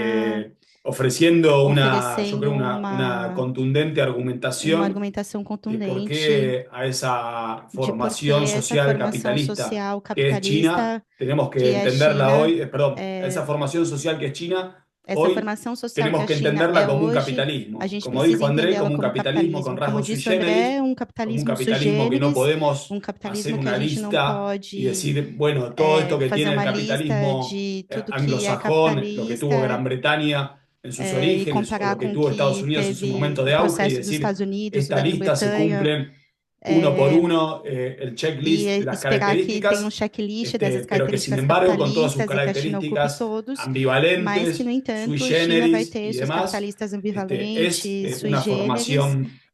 D: ofreciendo yo
E: oferecendo
D: creo, una contundente
E: uma
D: argumentación
E: argumentação
D: de por
E: contundente
D: qué a esa
E: de por que
D: formación
E: essa
D: social
E: formação
D: capitalista
E: social
D: que es China,
E: capitalista
D: tenemos que
E: que é a
D: entenderla
E: China,
D: hoy, perdón, a esa formación social que es China,
E: essa
D: hoy
E: formação social que
D: tenemos
E: a
D: que
E: China
D: entenderla
E: é
D: como un
E: hoje,
D: capitalismo,
E: a gente
D: como
E: precisa
D: dijo André,
E: entendê-la
D: como un
E: como
D: capitalismo con
E: capitalismo. Como
D: rasgos sui
E: disse o André,
D: generis,
E: um
D: como un
E: capitalismo sui
D: capitalismo que no
E: generis,
D: podemos
E: um
D: hacer
E: capitalismo que
D: una
E: a gente não
D: lista y
E: pode
D: decir, bueno, todo esto que
E: fazer
D: tiene el
E: uma lista
D: capitalismo
E: de tudo que é
D: anglosajón, lo que tuvo
E: capitalista
D: Gran Bretaña en sus
E: e
D: orígenes, o
E: comparar
D: lo que
E: com o
D: tuvo Estados
E: que
D: Unidos en su
E: teve
D: momento de
E: o
D: auge, y
E: processo dos
D: decir,
E: Estados Unidos,
D: esta
E: da
D: lista se
E: Grã-Bretanha,
D: cumplen uno por uno el checklist de las
E: esperar que tenha um
D: características,
E: checklist dessas
D: pero que sin
E: características
D: embargo, con todas sus
E: capitalistas e que a China ocupe
D: características
E: todos, mas que,
D: ambivalentes,
E: no
D: sui
E: entanto, China vai
D: generis
E: ter
D: y
E: seus
D: demás,
E: capitalistas
D: es
E: ambivalentes, sui
D: una
E: generis,
D: formación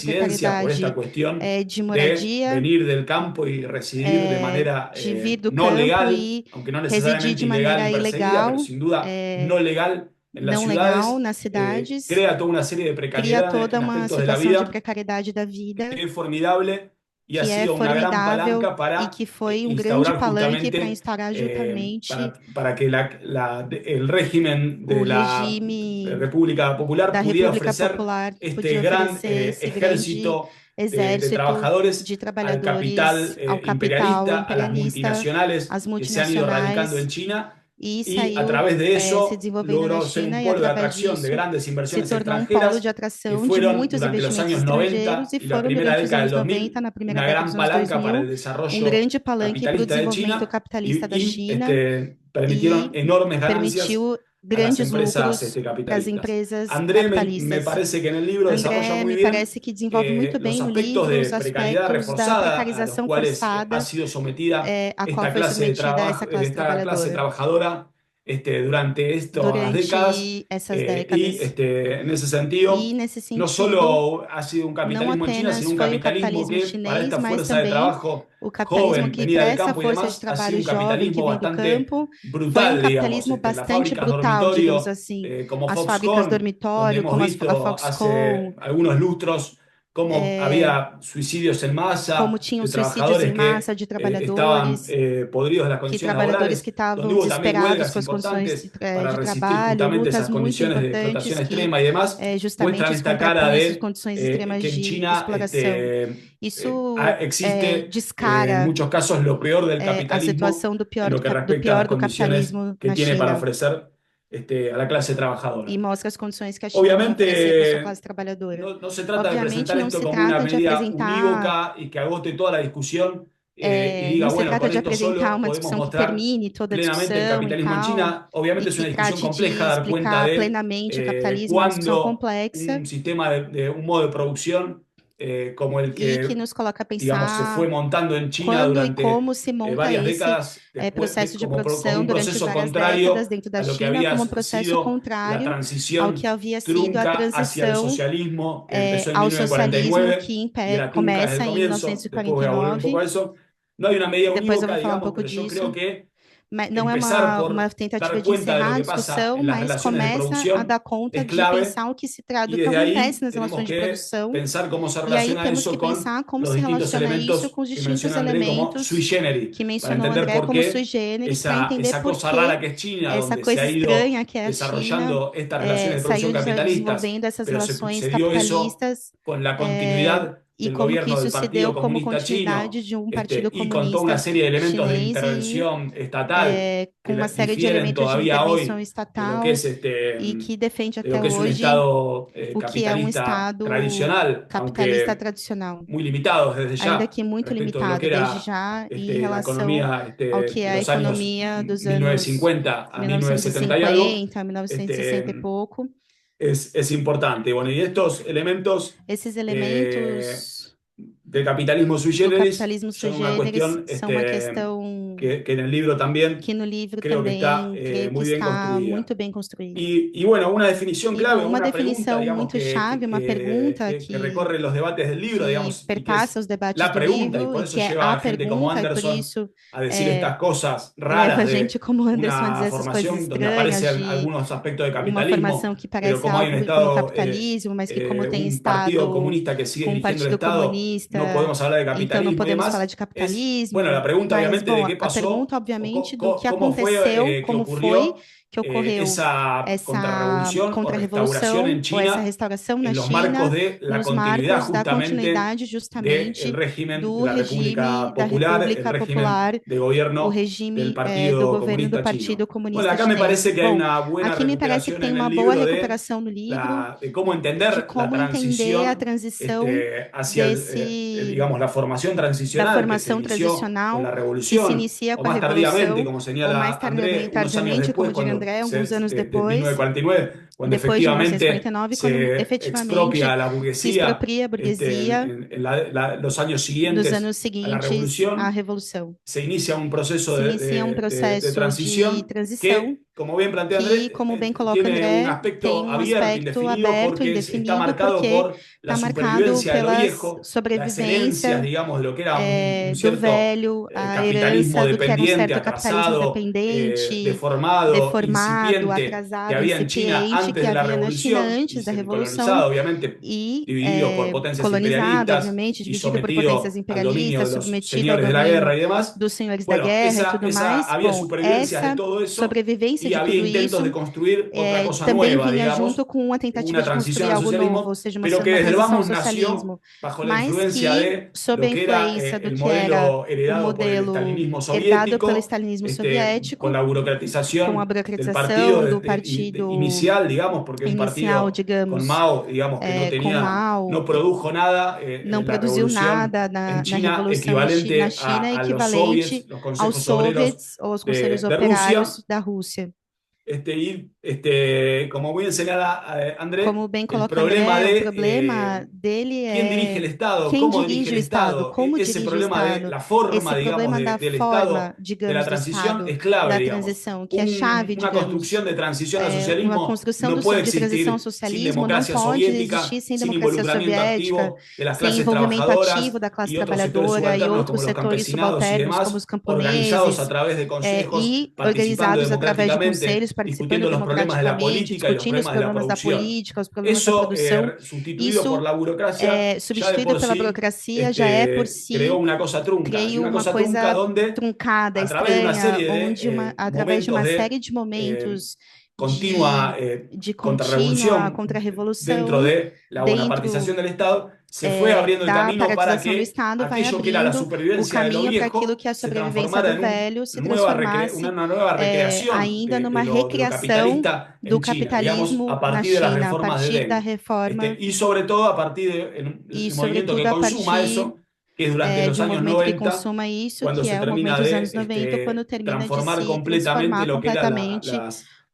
D: residencia por esta
E: propriedade
D: cuestión
E: de
D: de
E: moradia,
D: venir del campo y residir de manera
E: de vir do
D: no
E: campo
D: legal,
E: e
D: aunque no
E: residir
D: necesariamente
E: de
D: ilegal
E: maneira
D: y perseguida, pero
E: ilegal,
D: sin duda no legal en las
E: não legal
D: ciudades,
E: nas cidades,
D: crea toda una serie de
E: cria
D: precariedad
E: toda
D: en
E: uma
D: aspectos de la
E: situação de
D: vida
E: precariedade da vida,
D: que es formidable y ha
E: que é
D: sido una gran
E: formidável
D: palanca
E: e
D: para
E: que foi grande
D: instaurar
E: palanque para
D: justamente,
E: instaurar justamente
D: para que el régimen
E: o
D: de la
E: regime
D: República Popular
E: da
D: pudiera
E: República
D: ofrecer
E: Popular
D: este
E: podia
D: gran
E: oferecer esse grande
D: ejército de
E: exército
D: trabajadores
E: de
D: al
E: trabalhadores
D: capital
E: ao capital
D: imperialista, a las
E: imperialista,
D: multinacionales
E: às
D: que se han ido radicando en
E: multinacionais,
D: China
E: e
D: y a
E: saiu
D: través de
E: se
D: eso
E: desenvolvendo na
D: logró ser un
E: China, e
D: polo de
E: através
D: atracción de
E: disso
D: grandes
E: se
D: inversiones
E: tornou um polo de
D: extranjeras que
E: atração de
D: fueron
E: muitos
D: durante los
E: investimentos
D: años
E: estrangeiros
D: 90
E: e
D: y la
E: foram
D: primera
E: durante os
D: década del
E: anos 90,
D: 2000
E: na primeira
D: una
E: década
D: gran
E: dos anos
D: palanca para
E: 2000,
D: el desarrollo
E: grande palanque para o
D: capitalista de
E: desenvolvimento
D: China
E: capitalista da China
D: permitieron
E: e
D: enormes ganancias
E: permitiu
D: a las
E: grandes
D: empresas
E: lucros para as
D: capitalistas.
E: empresas
D: André me
E: capitalistas.
D: parece que en el libro desarrolla
E: André
D: muy
E: me
D: bien
E: parece que desenvolve muito
D: los
E: bem no
D: aspectos
E: livro
D: de
E: os
D: precariedad
E: aspectos da
D: reforzada a los
E: precarização
D: cuales ha
E: forçada
D: sido sometida
E: a qual foi submetida essa classe
D: esta clase
E: trabalhadora
D: trabajadora durante estas décadas
E: durante essas
D: y
E: décadas.
D: en ese
E: E,
D: sentido
E: nesse
D: no
E: sentido,
D: solo ha sido un
E: não
D: capitalismo en China, sino
E: apenas
D: un
E: foi o
D: capitalismo
E: capitalismo
D: que para
E: chinês,
D: esta
E: mas
D: fuerza de
E: também
D: trabajo
E: o capitalismo
D: joven,
E: que
D: venida
E: para
D: del
E: essa
D: campo y
E: força de
D: demás, ha sido
E: trabalho
D: un
E: jovem que
D: capitalismo
E: vem do
D: bastante
E: campo, foi
D: brutal, digamos.
E: capitalismo
D: Las
E: bastante
D: fábricas
E: brutal, digamos
D: dormitorio,
E: assim.
D: como
E: As fábricas
D: Foxconn, donde
E: dormitório,
D: hemos
E: como a
D: visto hace
E: Foxconn,
D: algunos lustros cómo había suicidios en
E: como
D: masa
E: tinham
D: de
E: suicídios em
D: trabajadores que
E: massa de
D: estaban
E: trabalhadores,
D: podridos de las
E: que
D: condiciones
E: trabalhadores que
D: laborales, donde
E: estavam
D: hubo también
E: desesperados
D: huelgas
E: com as condições
D: importantes para
E: de
D: resistir
E: trabalho,
D: justamente
E: lutas
D: esas
E: muito
D: condiciones de
E: importantes
D: explotación
E: que
D: extrema y demás,
E: justamente
D: muestran esta cara
E: contrapõem essas
D: de
E: condições extremas
D: que en
E: de
D: China
E: exploração. Isso
D: existe en
E: descara
D: muchos casos lo peor del
E: a
D: capitalismo
E: situação
D: en lo que
E: do
D: respecta a
E: pior
D: las
E: do
D: condiciones
E: capitalismo
D: que
E: na
D: tiene para
E: China
D: ofrecer a la clase
E: e
D: trabajadora.
E: mostra as condições que a China tem a oferecer para a sua
D: Obviamente,
E: classe trabalhadora.
D: no se trata de
E: Obviamente,
D: presentar
E: não
D: esto
E: se
D: como una
E: trata de
D: medida
E: apresentar
D: unívoca y que agote toda la discusión y diga,
E: não se
D: bueno,
E: trata
D: con
E: de
D: esto
E: apresentar
D: solo
E: uma
D: podemos
E: discussão que
D: mostrar
E: termine toda a
D: plenamente el
E: discussão e
D: capitalismo en
E: tal,
D: China. Obviamente
E: e
D: es
E: que
D: una discusión
E: trate de
D: compleja dar cuenta
E: explicar
D: de
E: plenamente o capitalismo, uma discussão
D: cuándo
E: complexa
D: un sistema de un modo de producción como el
E: e que
D: que,
E: nos coloca a
D: digamos, se fue
E: pensar
D: montando en China
E: quando e
D: durante
E: como se monta
D: varias
E: esse
D: décadas después
E: processo de
D: como
E: produção
D: un
E: durante
D: proceso
E: várias décadas
D: contrario
E: dentro da
D: a lo que
E: China,
D: había
E: como um processo
D: sido la
E: contrário ao que
D: transición
E: havia sido a
D: trunca hacia el
E: transição
D: socialismo que empezó en
E: ao socialismo
D: 1949
E: que
D: y era trunca desde el
E: começa em
D: comienzo. Después voy a volver un poco
E: 1949.
D: a eso. No hay una medida
E: Depois eu
D: unívoca,
E: vou falar um
D: digamos,
E: pouco
D: pero yo creo
E: disso.
D: que
E: Mas não é
D: empezar
E: uma
D: por
E: tentativa
D: dar
E: de
D: cuenta de lo
E: encerrar a
D: que pasa
E: discussão,
D: en las
E: mas
D: relaciones de
E: começa a
D: producción
E: dar conta
D: es
E: de
D: clave
E: pensar o que
D: y
E: o que
D: desde
E: acontece
D: ahí
E: nas
D: tenemos
E: relações de
D: que
E: produção.
D: pensar cómo se
E: E aí
D: relaciona
E: temos que
D: eso con
E: pensar como
D: los
E: se
D: distintos
E: relaciona isso
D: elementos
E: com os
D: que
E: distintos
D: menciona André como sui
E: elementos
D: generis,
E: que
D: para
E: mencionou
D: entender
E: André
D: por
E: como sui
D: qué
E: generis, para entender
D: esa
E: por
D: cosa
E: que
D: rara que es China,
E: essa
D: donde se
E: coisa
D: ha ido
E: estranha que é a China
D: desarrollando estas relaciones de producción
E: saiu
D: capitalistas,
E: desenvolvendo essas
D: pero
E: relações
D: se dio eso
E: capitalistas
D: con la continuidad
E: e
D: del
E: como que
D: gobierno
E: isso
D: del
E: se deu
D: Partido
E: como
D: Comunista Chino
E: continuidade de partido
D: y con toda una
E: comunista
D: serie de elementos de
E: chinês e
D: intervención estatal
E: com uma
D: que
E: série de
D: difieren
E: elementos de
D: todavía
E: intervenção
D: hoy
E: estatal e
D: de
E: que defende
D: lo
E: até
D: que es un
E: hoje
D: Estado
E: o que é um
D: capitalista
E: Estado
D: tradicional,
E: capitalista
D: aunque
E: tradicional,
D: muy limitados desde
E: ainda
D: ya
E: que muito
D: respecto de lo que
E: limitado desde
D: era
E: já em
D: la
E: relação
D: economía
E: ao que
D: de
E: é a
D: los años
E: economia dos anos
D: 1950 a 1970 y algo,
E: 1950, 1960 e pouco.
D: es importante. Bueno, y estos elementos
E: Esses
D: eh,
E: elementos
D: del capitalismo sui
E: do
D: generis
E: capitalismo sui
D: son una
E: generis
D: cuestión
E: são uma questão
D: que en el libro también
E: que no livro
D: creo que está
E: também creio que
D: muy bien
E: está
D: construida.
E: muito bem construída.
D: Y bueno, una definición
E: E,
D: clave,
E: bom, uma
D: una pregunta,
E: definição
D: digamos,
E: muito chave, uma pergunta
D: que recorre los debates del libro,
E: que
D: digamos, y que
E: perpassa
D: es
E: os debates
D: la
E: do
D: pregunta, y
E: livro
D: por
E: e
D: eso
E: que é
D: lleva
E: a
D: a gente como
E: pergunta, e por
D: Anderson
E: isso
D: a decir estas cosas
E: leva
D: raras
E: a
D: de
E: gente como Anderson a
D: una
E: dizer essas coisas
D: formación donde
E: estranhas
D: aparecen
E: de
D: algunos aspectos de
E: uma
D: capitalismo,
E: formação que
D: pero
E: parece
D: como hay un
E: algo como
D: Estado,
E: capitalismo, mas que como tem
D: un partido
E: Estado
D: comunista que sigue
E: com um
D: dirigiendo el
E: partido
D: Estado, no
E: comunista,
D: podemos hablar de
E: então não
D: capitalismo y
E: podemos falar
D: demás.
E: de
D: Es, bueno, la
E: capitalismo,
D: pregunta
E: mas,
D: obviamente de
E: bom,
D: qué
E: a
D: pasó,
E: pergunta, obviamente, do que
D: cómo
E: aconteceu,
D: fue que
E: como foi
D: ocurrió
E: que ocorreu
D: esa
E: essa
D: contrarrevolución o restauración
E: contra-revolução
D: en
E: ou essa
D: China
E: restauração na
D: en los marcos
E: China,
D: de la
E: nos
D: continuidad
E: marcos da
D: justamente
E: continuidade
D: del
E: justamente
D: régimen de
E: do
D: la República
E: regime da
D: Popular, el
E: República
D: régimen
E: Popular,
D: de
E: o
D: gobierno del
E: regime do
D: Partido
E: governo do
D: Comunista Chino.
E: Partido
D: Bueno,
E: Comunista
D: acá me
E: Chinês.
D: parece que hay
E: Bom,
D: una buena
E: aqui me parece que
D: recuperación
E: tem
D: en
E: uma
D: el
E: boa
D: libro
E: recuperação no livro
D: de cómo
E: de
D: entender la
E: como entender a
D: transición
E: transição
D: hacia, digamos, la formación
E: da
D: transicional que se
E: formação
D: inició con la
E: transicional que se
D: revolución,
E: inicia
D: o
E: com a
D: más tardíamente,
E: Revolução,
D: como
E: ou mais
D: señala André, unos años
E: tardiamente, como
D: después,
E: diria
D: cuando
E: André, alguns anos
D: de
E: depois,
D: 1949, cuando
E: depois de
D: efectivamente
E: 1949, quando
D: se expropia
E: efetivamente
D: a la
E: se
D: burguesía
E: expropria a burguesia
D: los años
E: nos
D: siguientes
E: anos
D: a la
E: seguintes à
D: revolución,
E: Revolução.
D: se inicia un proceso
E: Se inicia um
D: de
E: processo de
D: transición
E: transição
D: que como bien plantea Andrés,
E: que, como bem coloca
D: tiene un
E: André, tem
D: aspecto
E: um
D: abierto,
E: aspecto
D: indefinido,
E: aberto,
D: porque está
E: indefinido,
D: marcado
E: porque
D: por la
E: está marcado
D: supervivencia de lo
E: pela
D: viejo, las herencias,
E: sobrevivência
D: digamos, de lo que era un
E: do
D: cierto
E: velho, a
D: capitalismo
E: herança do que era um
D: dependiente,
E: certo capitalismo
D: atrasado,
E: dependente,
D: deformado,
E: deformado,
D: incipiente, que
E: atrasado,
D: había en China
E: incipiente,
D: antes
E: que
D: de la
E: havia na China
D: revolución
E: antes
D: y
E: da Revolução
D: colonizado, obviamente,
E: e
D: dividido por potencias
E: colonizado,
D: imperialistas
E: obviamente,
D: y
E: dividido por potências
D: sometido al dominio
E: imperialistas,
D: de los
E: submetido ao
D: señores de la
E: domínio
D: guerra y demás.
E: dos senhores da
D: Bueno,
E: guerra e tudo mais.
D: había
E: Bom,
D: supervivencias de
E: essa
D: todo eso
E: sobrevivência
D: y
E: de
D: había
E: tudo
D: intentos de
E: isso
D: construir otra cosa
E: também
D: nueva,
E: vinha
D: digamos,
E: junto com uma tentativa
D: una
E: de
D: transición
E: construir
D: al
E: algo novo, ou
D: socialismo,
E: seja,
D: pero que
E: uma
D: desde el
E: transição ao
D: vamos nació
E: socialismo,
D: bajo la
E: mas
D: influencia
E: que,
D: de
E: sob a
D: lo que era
E: influência do
D: el
E: que era
D: modelo
E: o
D: heredado por el
E: modelo
D: estalinismo
E: herdado pelo
D: soviético,
E: stalinismo
D: con
E: soviético,
D: la
E: com a
D: burocratización del partido
E: burocratização do partido
D: inicial, digamos, porque un
E: inicial,
D: partido con
E: digamos,
D: Mao, digamos, que
E: com Mao,
D: no produjo nada
E: não
D: en la
E: produziu
D: revolución
E: nada
D: en
E: na
D: China,
E: Revolução na
D: equivalente
E: China,
D: a los
E: equivalente
D: soviets, los
E: aos
D: consejos obreros
E: soviets ou aos conselhos
D: de Rusia.
E: operários da Rússia.
D: Como muy señala André,
E: Como bem
D: el
E: coloca
D: problema
E: André, o
D: de
E: problema dele
D: quién dirige el
E: é
D: Estado,
E: quem
D: cómo dirige
E: dirige
D: el
E: o Estado,
D: Estado,
E: como
D: ese
E: dirige o
D: problema de
E: Estado,
D: la forma,
E: esse
D: digamos,
E: problema da
D: del
E: forma,
D: Estado, de la
E: digamos, do
D: transición
E: Estado,
D: es clave,
E: da
D: digamos.
E: transição, que é chave,
D: Una
E: digamos,
D: construcción de transición al
E: uma
D: socialismo
E: construção
D: no puede
E: de transição ao
D: existir sin
E: socialismo não
D: democracia
E: pode existir
D: soviética,
E: sem
D: sin
E: democracia
D: involucramiento
E: soviética,
D: activo de las
E: sem
D: clases
E: envolvimento ativo
D: trabajadoras
E: da classe
D: y otros sectores
E: trabalhadora e
D: subalternos
E: outros
D: como los
E: setores
D: campesinados y
E: subalternos, como
D: demás,
E: os
D: organizados a
E: camponeses,
D: través de consejos,
E: e
D: participando
E: organizados através de
D: democráticamente,
E: conselhos, participando
D: discutiendo los problemas de la
E: democraticamente,
D: política y los
E: discutindo os
D: problemas de la
E: problemas da
D: producción.
E: política, os problemas da
D: Eso,
E: produção.
D: sustituido por
E: Isso
D: la burocracia, ya de
E: substituído
D: por
E: pela
D: sí
E: burocracia já é por
D: creó
E: si
D: una cosa trunca, y
E: creio
D: una
E: uma
D: cosa trunca
E: coisa
D: donde
E: truncada,
D: a través de una
E: estranha,
D: serie
E: onde
D: de
E: através de
D: momentos
E: uma
D: de
E: série de momentos
D: continua
E: de contínua
D: contrarrevolución dentro
E: contra-revolução
D: de la
E: dentro
D: bonapartización del Estado, se fue abriendo el
E: da
D: camino para
E: paratização do
D: que
E: Estado, vai
D: aquello que era la
E: abrindo o
D: supervivencia de lo
E: caminho para aquilo
D: viejo
E: que é a
D: se
E: sobrevivência
D: transformara
E: do
D: en
E: velho se
D: una
E: transformasse
D: nueva recreación
E: ainda numa
D: de lo
E: recriação
D: capitalista
E: do
D: en China, digamos,
E: capitalismo
D: a
E: na
D: partir de las
E: China, a
D: reformas de
E: partir da
D: Deng.
E: reforma
D: Y sobre todo a partir
E: e,
D: del movimiento que
E: sobretudo, a
D: consuma
E: partir
D: eso, que es durante los
E: de um
D: años
E: movimento que
D: 90,
E: consuma isso,
D: cuando
E: que
D: se
E: é o
D: termina
E: movimento dos
D: de
E: anos 90, quando termina de
D: transformar
E: se
D: completamente
E: transformar
D: lo que eran
E: completamente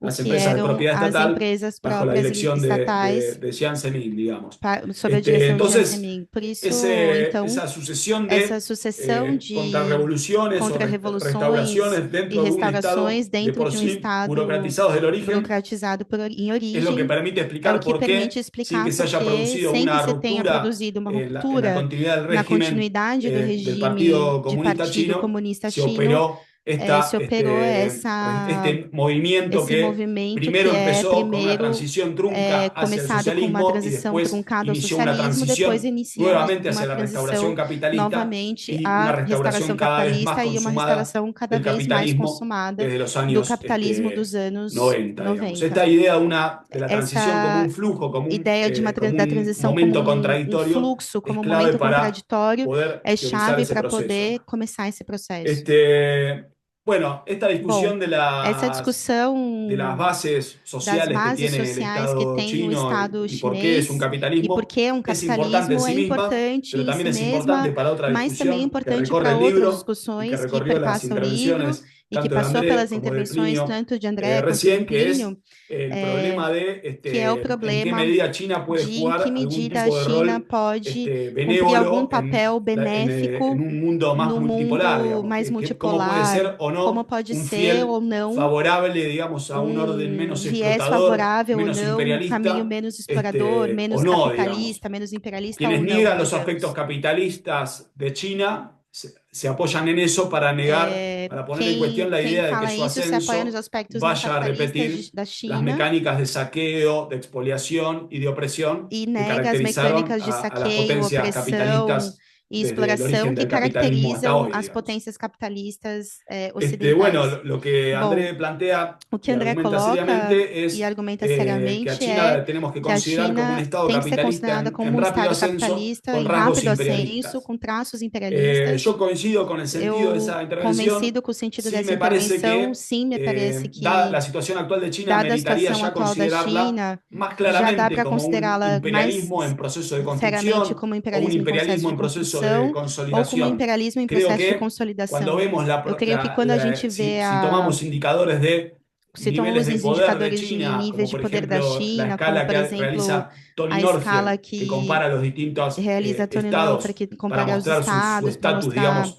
E: o
D: las
E: que
D: empresas de
E: eram
D: propiedad
E: as
D: estatal
E: empresas
D: bajo la
E: próprias
D: dirección
E: estatais
D: de Jiang Zemin, digamos.
E: sob a direção de Jiang
D: Entonces,
E: Zemin. Por isso, então,
D: esa sucesión
E: essa
D: de
E: sucessão de
D: contrarrevoluciones o
E: contra-revoluções
D: restauraciones
E: e
D: dentro de un Estado
E: restaurações
D: de
E: dentro
D: por
E: de um
D: sí
E: Estado
D: burocratizados del origen,
E: burocratizado em
D: es lo que
E: origem,
D: permite
E: é o
D: explicar
E: que
D: por
E: permite
D: qué, sin
E: explicar
D: que se
E: por
D: haya
E: que,
D: producido
E: sem que
D: una
E: se tenha
D: ruptura
E: produzido uma
D: en la
E: ruptura
D: continuidad del
E: na
D: régimen
E: continuidade do
D: del
E: regime
D: Partido
E: de
D: Comunista
E: Partido
D: Chino,
E: Comunista
D: se
E: Chino,
D: operó
E: se operou
D: este movimiento
E: esse
D: que
E: movimento
D: primero
E: que é,
D: empezó con una
E: primeiro,
D: transición trunca hacia el
E: começado com uma
D: socialismo y
E: transição
D: después
E: truncada ao
D: inició una
E: socialismo, depois
D: transición
E: inicia
D: nuevamente
E: uma
D: hacia la restauración
E: transição
D: capitalista
E: novamente
D: y
E: à
D: una restauración
E: restauração
D: cada vez más
E: capitalista e uma
D: consumada
E: restauração cada
D: del
E: vez mais
D: capitalismo
E: consumada
D: desde los
E: do
D: años
E: capitalismo dos anos
D: 90, digamos.
E: 90.
D: Esta idea de la transición como un
E: Essa
D: flujo,
E: ideia de
D: como
E: da
D: un
E: transição como
D: momento contradictorio,
E: fluxo,
D: es
E: como um
D: clave
E: momento
D: para
E: contraditório,
D: poder
E: é
D: teorizar
E: chave
D: ese
E: para
D: proceso.
E: poder começar esse processo.
D: Bueno, esta
E: Bom,
D: discusión
E: essa
D: de las
E: discussão
D: bases
E: das
D: sociales que
E: bases
D: tiene el
E: sociais que
D: Estado
E: tem o
D: chino
E: Estado
D: y por qué es un
E: chinês e por
D: capitalismo
E: que é um
D: es importante en
E: capitalismo é
D: sí misma,
E: importante
D: pero
E: em si
D: también es importante
E: mesma,
D: para otra
E: mas também é
D: discusión que
E: importante
D: recorre
E: para
D: el
E: outras
D: libro y que
E: discussões que
D: recorrió las
E: perpassam o livro
D: intervenciones
E: e que
D: tanto de
E: passou
D: André
E: pelas
D: como de
E: intervenções
D: Plinio
E: tanto de André quanto de
D: recién, que es
E: Plínio,
D: el
E: é,
D: problema de
E: que é o
D: en qué
E: problema
D: medida China puede
E: de em que
D: jugar algún
E: medida a
D: tipo de
E: China
D: rol
E: pode cumprir algum
D: benévolo
E: papel
D: en
E: benéfico
D: un mundo más
E: no
D: multipolar,
E: mundo
D: digamos,
E: mais
D: cómo puede
E: multipolar,
D: ser o
E: como
D: no
E: pode
D: un
E: ser ou
D: fiel
E: não
D: favorable, digamos, a un orden menos
E: viés
D: explotador,
E: favorável ou
D: menos
E: não, um caminho
D: imperialista,
E: menos explorador,
D: o
E: menos
D: no, digamos.
E: capitalista, menos imperialista ou
D: Quienes
E: não,
D: niegan los aspectos
E: digamos.
D: capitalistas de China se apoyan en eso para negar, para poner en cuestión la
E: Quem
D: idea de que
E: fala
D: su
E: isso se apoia nos
D: ascenso
E: aspectos não
D: vaya a
E: capitalistas
D: repetir
E: da
D: las
E: China
D: mecánicas de saqueo, de expoliación y de opresión
E: e
D: que
E: nega as
D: caracterizaron
E: mecânicas de
D: a las
E: saqueio,
D: potencias
E: opressão
D: capitalistas
E: e
D: desde el
E: exploração
D: origen
E: que
D: del capitalismo hasta
E: caracterizam
D: hoy,
E: as
D: digamos.
E: potências capitalistas
D: Bueno,
E: ocidentais.
D: lo que
E: Bom,
D: André plantea
E: o que
D: y
E: André
D: argumenta
E: coloca
D: seriamente
E: e
D: es
E: argumenta
D: que a
E: seriamente é
D: China tenemos que
E: que a
D: considerar como un
E: China
D: Estado
E: tem que ser
D: capitalista
E: considerada
D: en
E: como um
D: rápido
E: Estado
D: ascenso
E: capitalista
D: con
E: em
D: rasgos
E: rápido ascenso,
D: imperialistas.
E: com traços imperialistas.
D: Yo coincido con el sentido de
E: Eu
D: esa intervención.
E: convencido com o sentido
D: Sí
E: dessa
D: me parece
E: intervenção,
D: que,
E: sim, me parece
D: dada
E: que,
D: la situación actual de China,
E: dada a
D: meritaría
E: situação
D: ya
E: atual da
D: considerarla
E: China,
D: más
E: já dá
D: claramente
E: para
D: como un
E: considerá-la mais
D: imperialismo en proceso de
E: seriamente
D: construcción
E: como
D: o un
E: imperialismo em processo
D: imperialismo
E: de
D: en proceso de
E: construção ou como
D: consolidación.
E: imperialismo em
D: Creo
E: processo de
D: que cuando
E: consolidação.
D: vemos
E: Eu creio que quando a gente vê
D: si tomamos indicadores de
E: se
D: niveles
E: tomamos
D: de
E: os
D: poder de
E: indicadores de
D: China,
E: níveis
D: como
E: de
D: por
E: poder da
D: ejemplo la
E: China, como
D: escala
E: por
D: que
E: exemplo
D: realiza Tony
E: a escala
D: Northfield, que
E: que
D: compara los distintos
E: realiza Tony North para
D: estados
E: que
D: para
E: comparar os
D: mostrar su
E: estados, para
D: estatus,
E: mostrar
D: digamos,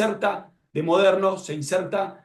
D: inserta de moderno, se inserta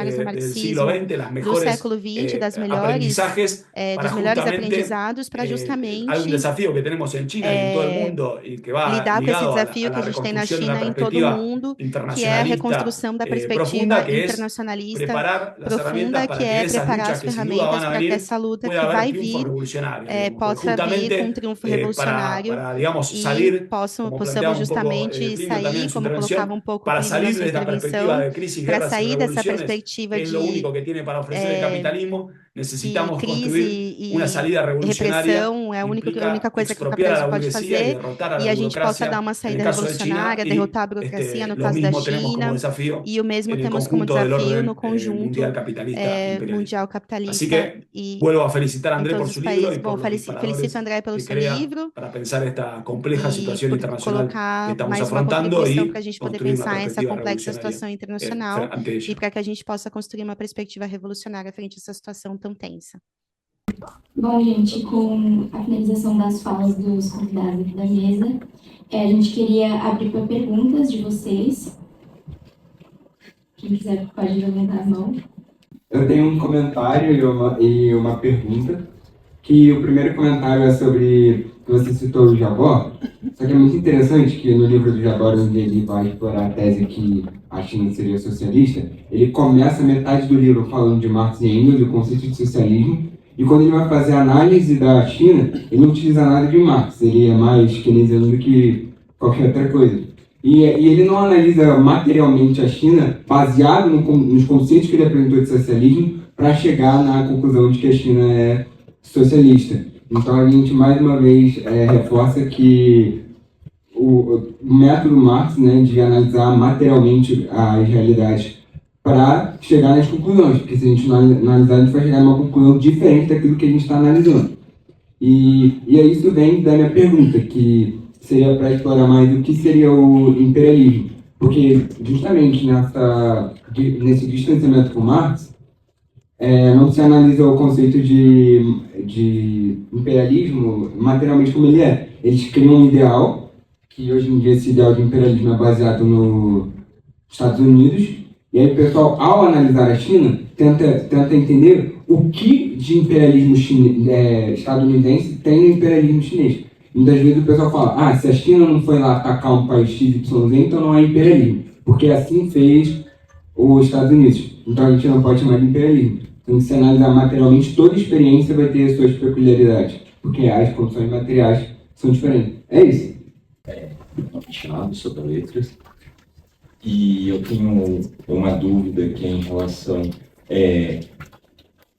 E: revolucionárias do
D: del siglo
E: marxismo,
D: XX, las
E: do
D: mejores
E: século XX,
D: aprendizajes para
E: dos melhores
D: justamente
E: aprendizados para
D: hay un
E: justamente
D: desafío que tenemos en China y en todo el mundo y que va
E: lidar com esse
D: ligado
E: desafio
D: a
E: que a
D: la
E: gente tem na
D: reconstrucción de una
E: China e em todo o
D: perspectiva
E: mundo, que é a
D: internacionalista
E: reconstrução da
D: profunda,
E: perspectiva
D: que es
E: internacionalista
D: preparar las
E: profunda,
D: herramientas para
E: que
D: que
E: é
D: esas
E: preparar
D: luchas
E: as
D: que sin duda
E: ferramentas
D: van a
E: para que
D: venir
E: essa luta
D: pueda
E: que
D: haber
E: vai
D: triunfos
E: vir
D: revolucionarios, digamos, porque
E: possa vir com um triunfo revolucionário
D: para, digamos,
E: e
D: salir, como
E: possamos
D: planteaba un poco
E: justamente
D: Plinio también
E: sair,
D: en su
E: como colocava
D: intervención,
E: um pouco
D: para
E: Plínio na
D: salir
E: sua
D: de esta perspectiva
E: intervenção,
D: de crisis,
E: para
D: guerras y
E: sair dessa
D: revoluciones,
E: perspectiva
D: que es lo único
E: de
D: que tiene para ofrecer el capitalismo,
E: que
D: necesitamos
E: crise
D: construir una
E: e
D: salida revolucionaria,
E: repressão é a única
D: implica
E: coisa que o
D: expropiar a la
E: capitalismo pode
D: burguesía y
E: fazer,
D: derrotar a
E: e
D: la
E: a gente possa dar
D: burocracia
E: uma
D: en el
E: saída
D: caso de China,
E: revolucionária,
D: y
E: derrotar a burocracia no
D: lo
E: caso da
D: mismo tenemos como
E: China,
D: desafío
E: e o mesmo
D: en el
E: temos como
D: conjunto del
E: desafio no
D: orden
E: conjunto
D: mundial capitalista imperialista.
E: mundial
D: Así
E: capitalista
D: que
E: e
D: vuelvo a felicitar a
E: em
D: André por
E: todos os
D: su libro
E: países.
D: y
E: Bom,
D: por los
E: felicito
D: disparadores
E: André pelo
D: que
E: seu
D: crea
E: livro
D: para pensar esta compleja
E: e
D: situación
E: por
D: internacional que
E: colocar
D: estamos
E: mais uma
D: afrontando
E: contribuição para a
D: y
E: gente poder
D: construir una
E: pensar essa
D: perspectiva
E: complexa
D: revolucionaria
E: situação internacional
D: ante
E: e
D: ella.
E: para que a gente possa construir uma perspectiva revolucionária frente a essa situação tão tensa.
A: Bom, gente, com a finalização das falas dos convidados aqui da mesa, a gente queria abrir para perguntas de vocês. Quem quiser pode levantar a mão.
F: Eu tenho um comentário e uma pergunta, que o primeiro comentário é sobre que você citou o Jabor, só que é muito interessante que no livro do Jabor, onde ele vai explorar a tese que a China seria socialista, ele começa metade do livro falando de Marx e Engels e o conceito de socialismo, e quando ele vai fazer a análise da China, ele não utiliza nada de Marx, ele é mais keynesiano do que qualquer outra coisa. E ele não analisa materialmente a China baseado nos conceitos que ele apresentou de socialismo para chegar na conclusão de que a China é socialista. Então a gente mais uma vez reforça que o método Marx, né, de analisar materialmente as realidades para chegar nas conclusões, porque se a gente não analisar, a gente vai chegar numa conclusão diferente daquilo que a gente está analisando. E aí isso vem da minha pergunta, que seria para explorar mais o que seria o imperialismo. Porque justamente nesse distanciamento com Marx, não se analisa o conceito de imperialismo materialmente como ele é. Eles criam um ideal, que hoje em dia esse ideal de imperialismo é baseado nos Estados Unidos, e aí o pessoal, ao analisar a China, tenta entender o que de imperialismo estadunidense tem no imperialismo chinês. Muitas vezes o pessoal fala, se a China não foi lá atacar um país XYZ, então não é imperialismo, porque assim fez os Estados Unidos. Então a gente não pode chamar de imperialismo. Então, se analisar materialmente, toda experiência vai ter as suas peculiaridades, porque as condições materiais são diferentes. É isso.
G: Thiago, sou da Letras, e eu tenho uma dúvida que é em relação...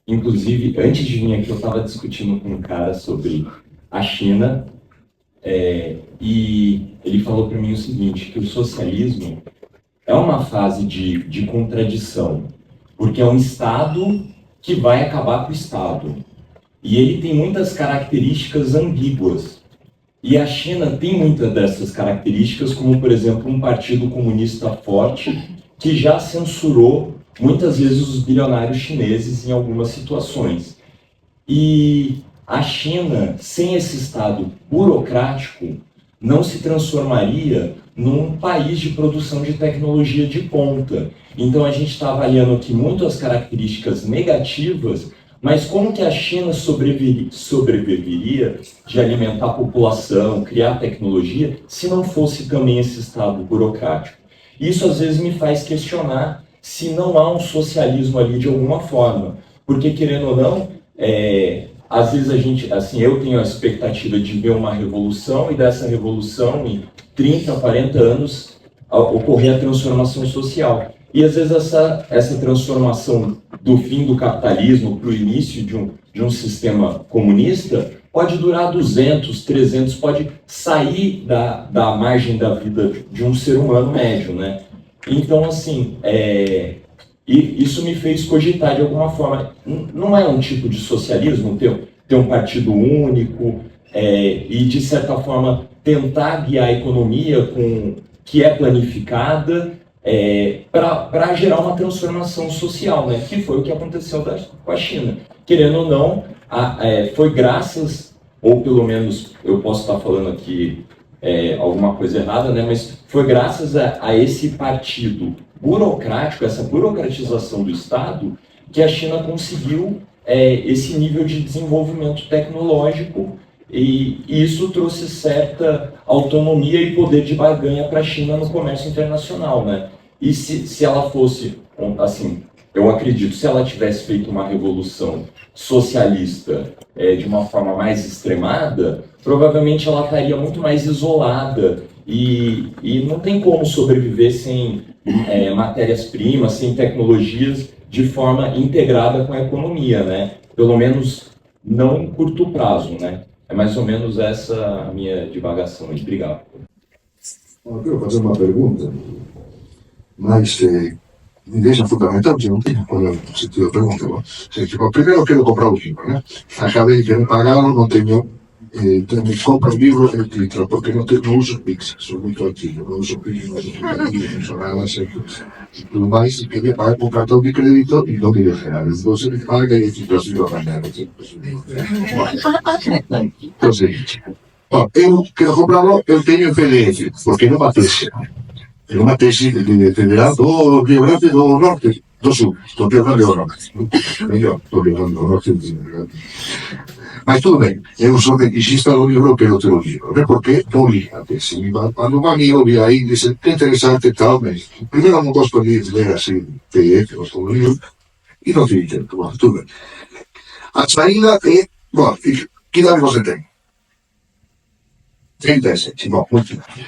G: inclusive, antes de vir aqui, eu estava discutindo com um cara sobre a China, e ele falou para mim o seguinte, que o socialismo é uma fase de contradição, porque é um Estado que vai acabar com o Estado. E ele tem muitas características ambíguas. E a China tem muitas dessas características, como, por exemplo, um partido comunista forte que já censurou muitas vezes os bilionários chineses em algumas situações. E a China, sem esse Estado burocrático, não se transformaria num país de produção de tecnologia de ponta. Então a gente está avaliando aqui muito as características negativas, mas como que a China sobreviveria de alimentar a população, criar tecnologia, se não fosse também esse Estado burocrático? Isso às vezes me faz questionar se não há um socialismo ali de alguma forma, porque querendo ou não, às vezes a gente, assim, eu tenho a expectativa de ver uma revolução e dessa revolução em 30, 40 anos ocorrer a transformação social. E às vezes essa transformação do fim do capitalismo para o início de um sistema comunista pode durar 200, 300, pode sair da margem da vida de um ser humano médio, né? Então, assim, e isso me fez cogitar de alguma forma, não é um tipo de socialismo ter um partido único e, de certa forma, tentar guiar a economia que é planificada para gerar uma transformação social, né? Que foi o que aconteceu com a China. Querendo ou não, foi graças, ou pelo menos eu posso estar falando aqui alguma coisa errada, né? Mas foi graças a esse partido burocrático, essa burocratização do Estado, que a China conseguiu esse nível de desenvolvimento tecnológico E isso trouxe certa autonomia e poder de barganha para a China no comércio internacional, né? E se ela fosse, assim, eu acredito, se ela tivesse feito uma revolução socialista de uma forma mais extremada, provavelmente ela estaria muito mais isolada e não tem como sobreviver sem matérias-primas, sem tecnologias de forma integrada com a economia, né? Pelo menos não em curto prazo, né? É mais ou menos essa a minha divagação. Obrigado.
H: Eu quero fazer uma pergunta, mas deixa fundamentalmente não tem quando se te pergunta. Tipo, primeiro quero comprar o livro, né? Acabei de querer pagá-lo, não tenho. Me compro o livro e título, porque não uso Pix, sou muito antigo, não uso Pix, não uso nada, sempre. E tudo mais, e queria pagar com cartão de crédito e não queria gerar. Você me paga e te transfiro a maneira. Então, é o seguinte. Eu quero comprá-lo, eu tenho em PDF, porque não batesse. É uma tesi federal do Rio Grande do Norte, do Sul, do Rio Grande do Norte. Melhor, do Rio Grande do Norte. Mas tudo bem, eu sou requisista do livro, quero ter o livro, né? Porque não li a tesi. Quando um amigo vi aí, disse, que interessante e tal, mas primeiro não gosto de ler assim, PDF, gosto do livro, e não tive tempo. Bom, tudo bem. A saída é, bom, que idade você tem? 37, bom, muito bem.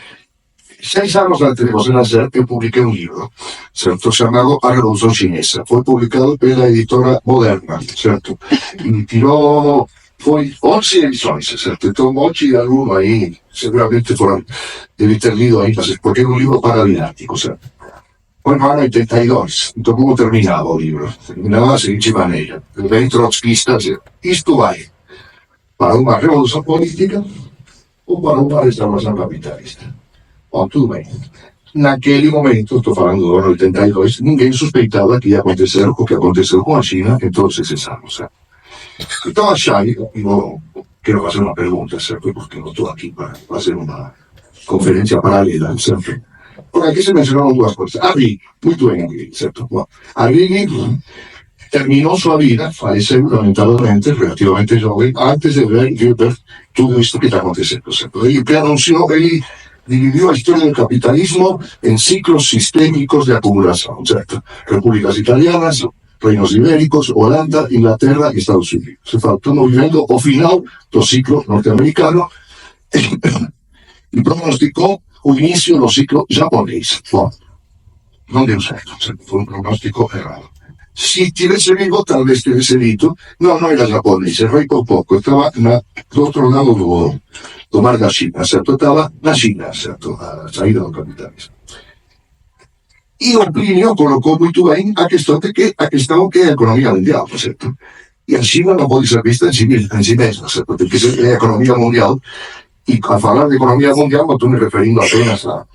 H: 6 anos antes de você nascer, eu publiquei um livro, certo? Chamado A Revolução Chinesa. Foi publicado pela editora Moderna, certo? E tirou, foi 11 edições, certo? Então, um monte de aluno aí, seguramente foram, deve ter lido aí, porque era um livro paradidático, certo? Foi no ano 82, então como terminava o livro? Terminava da seguinte maneira, bem trotskista, isto vai para uma revolução política ou para uma restauração capitalista? Bom, tudo bem. Naquele momento, estou falando do ano 82, ninguém suspeitava que ia acontecer o que aconteceu com a China em todos esses anos. Certo? Então, a Chay, eu quero fazer uma pergunta, certo? Porque não estou aqui para fazer uma conferência paralela, certo? Por aqui se mencionaram duas coisas. A Rig, muito bem, a Rig, certo? Bom, a Rig terminou sua vida, faleceu lamentablemente, relativamente jovem, antes de ver tudo isto que está acontecendo, certo? Ele anunciou, ele dividiu a história do capitalismo em ciclos sistémicos de acumulação, certo? Repúblicas italianas, reinos ibéricos, Holanda, Inglaterra e Estados Unidos. Estamos vivendo o final do ciclo norte-americano e pronosticou o início do ciclo japonês. Bom, não deu certo, foi um pronóstico errado. Se tivesse vivo, talvez tivesse dito, não era japonês, errei por pouco, estava do outro lado do mar da China, certo? Estava na China, certo? A saída do capitalismo. E o Plínio colocou muito bem a questão que é a economia mundial, certo? E a China não pode ser vista em si mesma, certo? Tem que ser a economia mundial. E a falar de economia mundial, não estou me referindo apenas a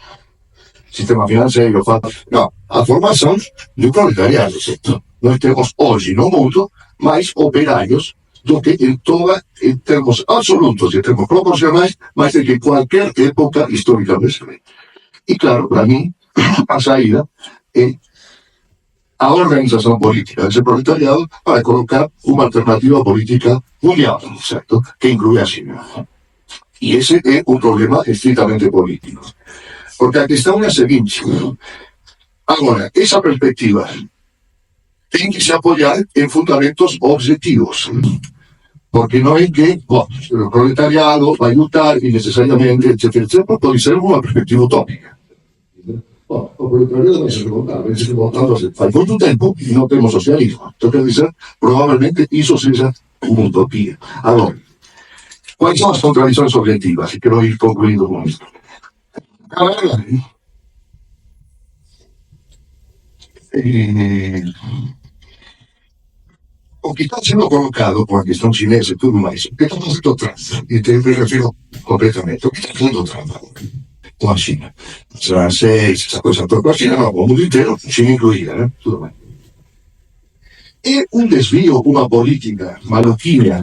H: sistema financeiro, não, a formação do proletariado, certo? Nós temos hoje no mundo mais operários do que em termos absolutos, em termos proporcionais, mais do que qualquer época histórica brasileira. E claro, para mim, a saída é a organização política desse proletariado para colocar uma alternativa política mundial, certo? Que inclui a China. E esse é um problema estritamente político. Porque a questão é a seguinte. Agora, essa perspectiva tem que se apoiar em fundamentos objetivos. Porque não é que o proletariado vai lutar necessariamente, etc. Pode ser uma perspectiva utópica. Bom, o proletariado vai se revoltando faz muito tempo e não temos socialismo. Então, quer dizer, provavelmente isso seja uma utopia. Agora, quais são as contradições objetivas? E quero ir concluindo com isso. O que está sendo colocado com a questão chinesa e tudo mais, o que está fazendo Trump, e me refiro completamente, o que está fazendo Trump com a China? Os franceses, essa coisa toda, com a China não, o mundo inteiro, China incluída, né? Tudo bem. É um desvio, uma política maluquinha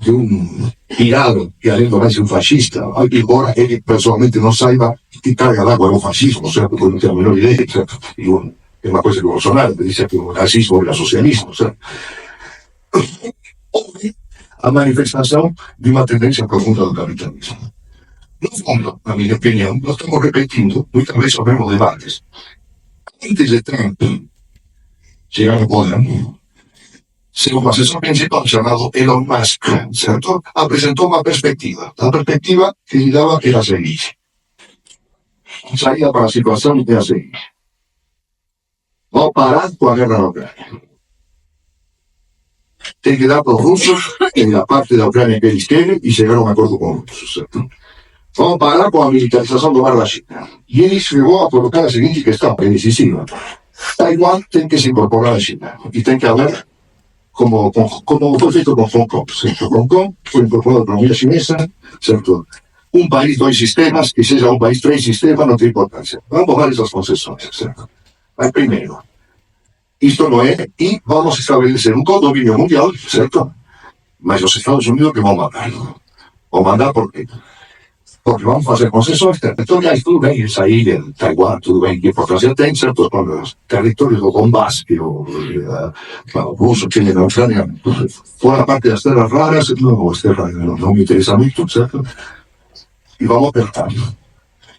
H: de um pirado, que além do mais é um fascista, embora ele pessoalmente não saiba que carga d'água é o fascismo, certo? Porque não tem a menor ideia, certo? É uma coisa que o Bolsonaro diz que o racismo era socialismo, certo? Houve a manifestação de uma tendência profunda do capitalismo. No fundo, na minha opinião, nós estamos repetindo muitas vezes os mesmos debates. Antes de Trump chegar ao poder, seu assessor principal chamado Elon Musk, certo? Apresentou uma perspectiva. A perspectiva que lhe dava era a seguinte. A saída para a situação é a seguinte. Vamos parar com a guerra na Ucrânia. Tem que dar para os russos em a parte da Ucrânia que eles querem e chegar a um acordo com os russos, certo? Vamos parar com a militarização do mar da China. E ele chegou a colocar a seguinte questão, que é decisiva. Taiwan tem que se incorporar à China e tem que haver, como foi feito com Hong Kong, certo? Hong Kong foi incorporado à economia chinesa, certo? Um país, dois sistemas, que seja um país, três sistemas, não tem importância. Vamos dar essas concessões, certo? Mas primeiro, isto não é, e vamos estabelecer um condomínio mundial, certo? Mas os Estados Unidos que vão mandar. Vão mandar por quê? Porque vamos fazer concessões territoriais, tudo bem, isso aí de Taiwan, tudo bem, que importância tem, certo? Os territórios do Donbass, que o russo tinha na Ucrânia, fora a parte das terras raras, não me interessa muito, certo? E vamos apertar.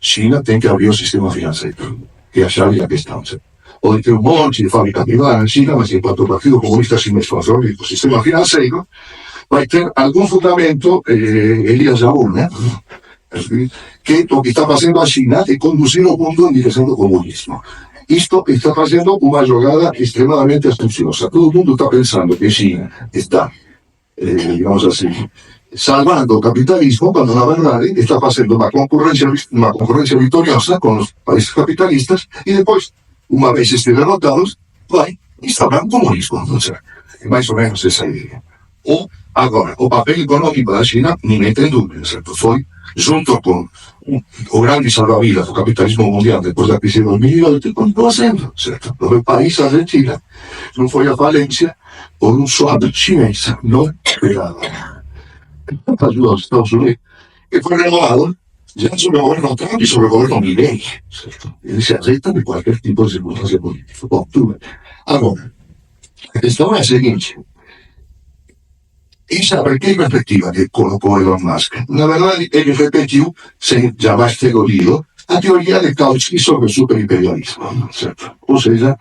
H: China tem que abrir o sistema financeiro, que é a chave da questão, certo? Pode ter um monte de fábrica privada na China, mas enquanto o Partido Comunista chinês controle o sistema financeiro, vai ter algum fundamento, Elias Jaur, né? Que o que está fazendo a China é conduzir o mundo em direção do comunismo. Isto está fazendo uma jogada extremadamente astuciosa. Todo mundo está pensando que a China está, digamos assim, salvando o capitalismo, quando na verdade está fazendo uma concorrência vitoriosa com os países capitalistas e depois, uma vez estejam derrotados, vai instaurar o comunismo. É mais ou menos essa ideia. Agora, o papel econômico da China, ninguém tem dúvida, certo? Foi junto com o grande salva-vidas do capitalismo mundial depois da crise de 2008, continua sendo, certo? O país, a Argentina, não foi à falência por um swap chinês, não pegava. Ajudou os Estados Unidos, que foi renovado já sobre o governo Trump e sobre o governo Milley, certo? Eles se aceitam de qualquer tipo de circunstância política. Bom, tudo bem. Agora, a questão é a seguinte. Esa perspectiva que colocó Elon Musk, na verdade, ele repetiu, sem jamais ter olido, a teoria de Kautsky sobre o superimperialismo, certo? Ou seja,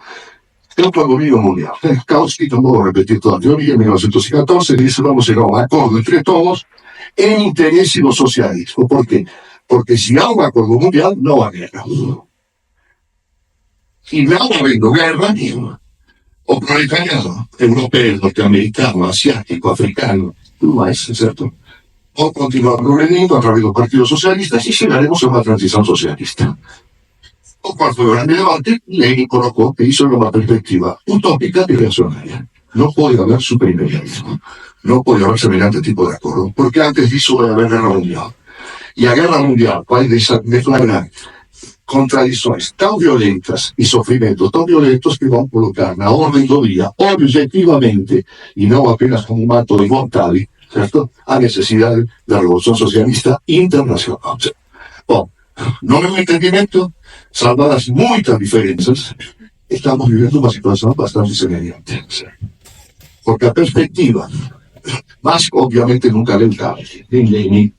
H: é o domínio mundial. Kautsky, não vou repetir toda a teoria, em 1914, disse vamos chegar a um acordo entre todos em interesse do socialismo. Por quê? Porque se há um acordo mundial, não há guerra. E não havendo guerra, o proletariado europeu, norte-americano, asiático, africano, tudo mais, certo? Pode continuar progredindo através do Partido Socialista e chegaremos a uma transição socialista. O qual foi o grande debate, Lenin colocou que isso era uma perspectiva utópica e reacionária. Não pode haver superimperialismo. Não pode haver semelhante tipo de acordo, porque antes disso vai haver guerra mundial. E a guerra mundial vai deflagrar contradições tão violentas e sofrimentos tão violentos que vão colocar na ordem do dia, objetivamente, e não apenas como um ato de vontade, certo? A necessidade da revolução socialista internacional. Bom, no meu entendimento, salvadas muitas diferenças, estamos vivendo uma situação bastante semelhante, certo? Porque a perspectiva, mas obviamente nunca leu Kautsky, nem Lenin,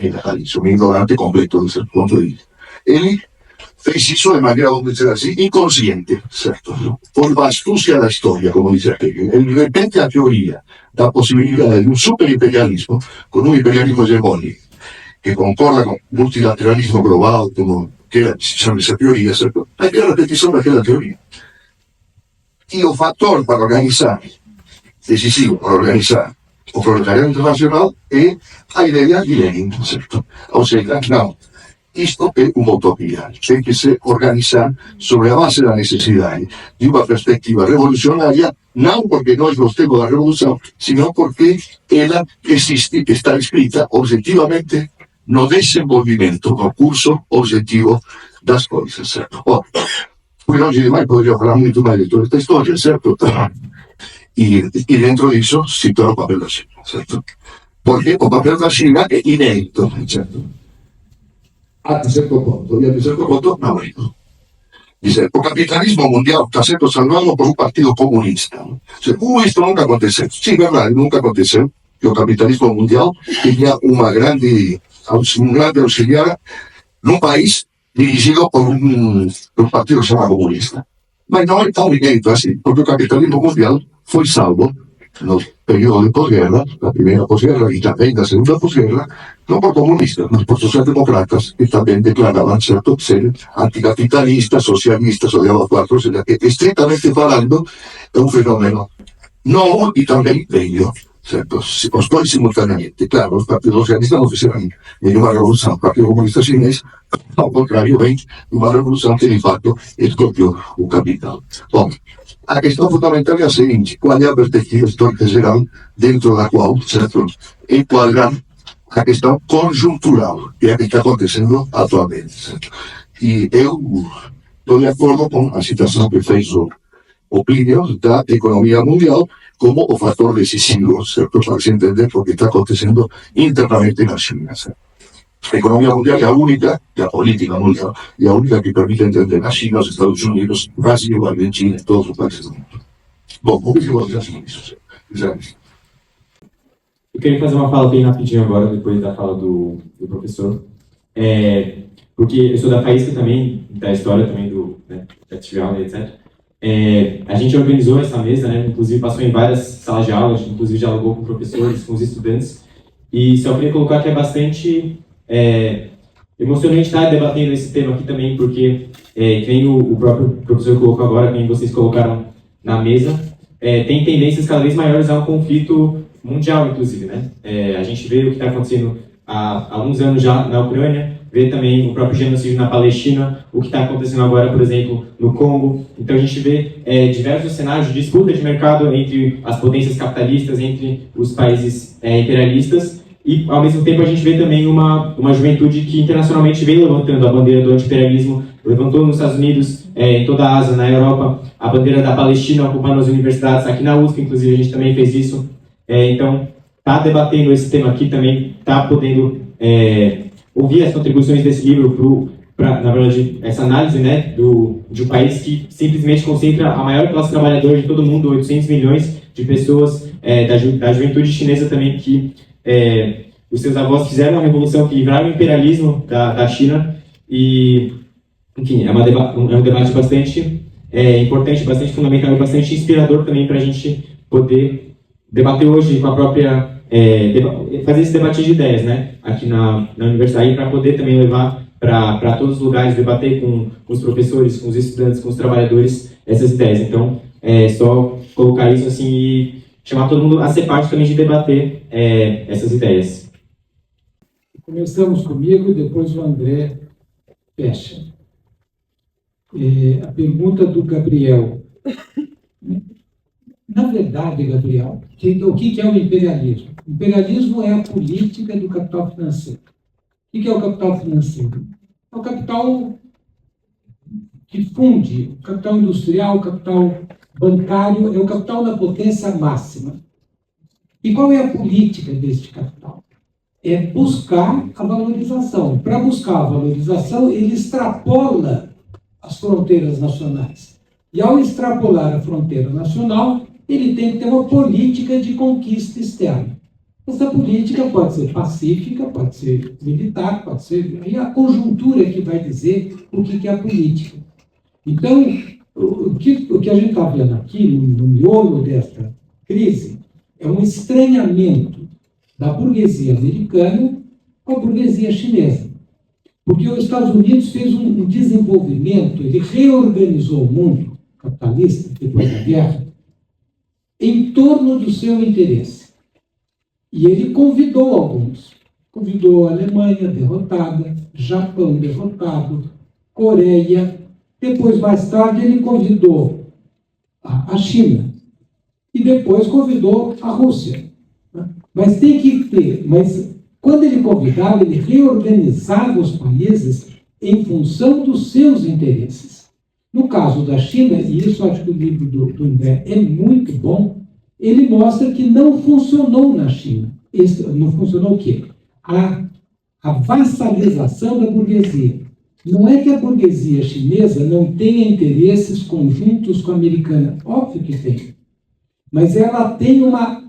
H: sou um ignorante completo do seu ponto de vista. Ele fez isso de maneira, vamos dizer assim, inconsciente, certo? Por a astúcia da história, como diz aquele. Ele repete a teoria da possibilidade de um superimperialismo com um imperialismo hegemônico, que concorda com o multilateralismo global, como que se chama essa teoria, certo? Aí é a repetição daquela teoria. E o fator para organizar, decisivo para organizar o proletariado internacional é a ideia de Lenin, certo? Ou seja, não. Isto é uma utopia. Tem que se organizar sobre a base da necessidade de uma perspectiva revolucionária, não porque nós gostemos da revolução, sino porque ela existe, está escrita objetivamente no desenvolvimento, no curso objetivo das coisas, certo? Fui longe demais, poderia falar muito mais de toda esta história, certo? E dentro disso, citar o papel da China, certo? Porque o papel da China é inédito, certo? Até certo ponto, e até certo ponto não é. Dice, o capitalismo mundial está sendo salvado por um partido comunista. Dice, isto nunca aconteceu. Sim, verdade, nunca aconteceu. que o capitalismo mundial tinha um grande auxiliar num país dirigido por um partido que se chama comunista. Mas não é tão inédito assim, porque o capitalismo mundial foi salvo no período de pós-guerra, da primeira pós-guerra e também da segunda pós-guerra, não por comunistas, mas por social-democratas, que também declaravam ser anticapitalistas, socialistas, odiavam quatro, ou seja, que, estritamente falando, é um fenômeno novo e também velho, certo? Os dois simultaneamente. Claro, os partidos socialistas não fizeram nenhuma revolução. O Partido Comunista Chinês, ao contrário, vem uma revolução que, de fato, expropriou o capital. Bom, a questão fundamental é a seguinte: qual é a perspectiva histórica geral dentro da qual, certo, enquadrar a questão conjuntural, que é a que está acontecendo atualmente, certo? E eu estou de acordo com a citação que fez o Plínio da economia mundial como o fator decisivo, certo, para se entender o que está acontecendo internamente na China, certo? A economia mundial é a única, e a política mundial é a única que permite entender a China, os Estados Unidos, Brasil, a Argentina e todos os países do mundo. Bom, o que vocês acham disso?
B: Eu queria fazer uma fala bem rapidinho agora, depois da fala do professor. Porque eu sou da Faísca também, da história também do Festival, etc. A gente organizou essa mesa, né, inclusive passou em várias salas de aula, a gente inclusive dialogou com professores, com os estudantes, e só queria colocar que é bastante emocionante estar debatendo esse tema aqui também, porque, que nem o próprio professor colocou agora, que nem vocês colocaram na mesa, tem tendências cada vez maiores a um conflito mundial, inclusive, né? A gente vê o que está acontecendo há alguns anos já na Ucrânia, vê também o próprio genocídio na Palestina, o que está acontecendo agora, por exemplo, no Congo. Então a gente vê diversos cenários de disputa de mercado entre as potências capitalistas, entre os países imperialistas, e ao mesmo tempo a gente vê também uma juventude que internacionalmente vem levantando a bandeira do anti-imperialismo, levantou nos Estados Unidos, em toda a Ásia, na Europa, a bandeira da Palestina ocupando as universidades, aqui na USP, inclusive, a gente também fez isso. Então, está debatendo esse tema aqui também, está podendo ouvir as contribuições desse livro para, na verdade, essa análise, né, de um país que simplesmente concentra a maior classe trabalhadora de todo o mundo, 800 milhões de pessoas, da juventude chinesa também, que os seus avós fizeram uma revolução que livraram o imperialismo da China, e, enfim, é um debate bastante importante, bastante fundamental e bastante inspirador também para a gente poder debater hoje com a própria... fazer esse debate de ideias, né, aqui na universidade, para poder também levar para todos os lugares, debater com os professores, com os estudantes, com os trabalhadores, essas ideias. Então, só colocar isso assim e chamar todo mundo a ser parte também de debater essas ideias.
C: Começamos comigo e depois o André fecha. A pergunta do Gabriel. Na verdade, Gabriel, o que é o imperialismo? O imperialismo é a política do capital financeiro. O que é o capital financeiro? É o capital que funde, o capital industrial, o capital bancário, é o capital da potência máxima. E qual é a política deste capital? É buscar a valorização. Para buscar a valorização, ele extrapola as fronteiras nacionais. E ao extrapolar a fronteira nacional, ele tem que ter uma política de conquista externa. Essa política pode ser pacífica, pode ser militar, pode ser... E a conjuntura é que vai dizer o que é a política. Então, o que a gente está vendo aqui, no miolo desta crise, é um estranhamento da burguesia americana com a burguesia chinesa. Porque os Estados Unidos fez um desenvolvimento, ele reorganizou o mundo capitalista, depois da guerra, em torno do seu interesse. E ele convidou alguns. Convidou a Alemanha, derrotada, Japão, derrotado, Coreia. Depois, mais tarde, ele convidou a China. E depois convidou a Rússia. Mas tem que ter... Mas quando ele convidava, ele reorganizava os países em função dos seus interesses. No caso da China, e isso acho que o livro do André é muito bom, ele mostra que não funcionou na China. Não funcionou o quê? A vassalização da burguesia. Não é que a burguesia chinesa não tenha interesses conjuntos com a americana. Óbvio que tem. Mas ela tem uma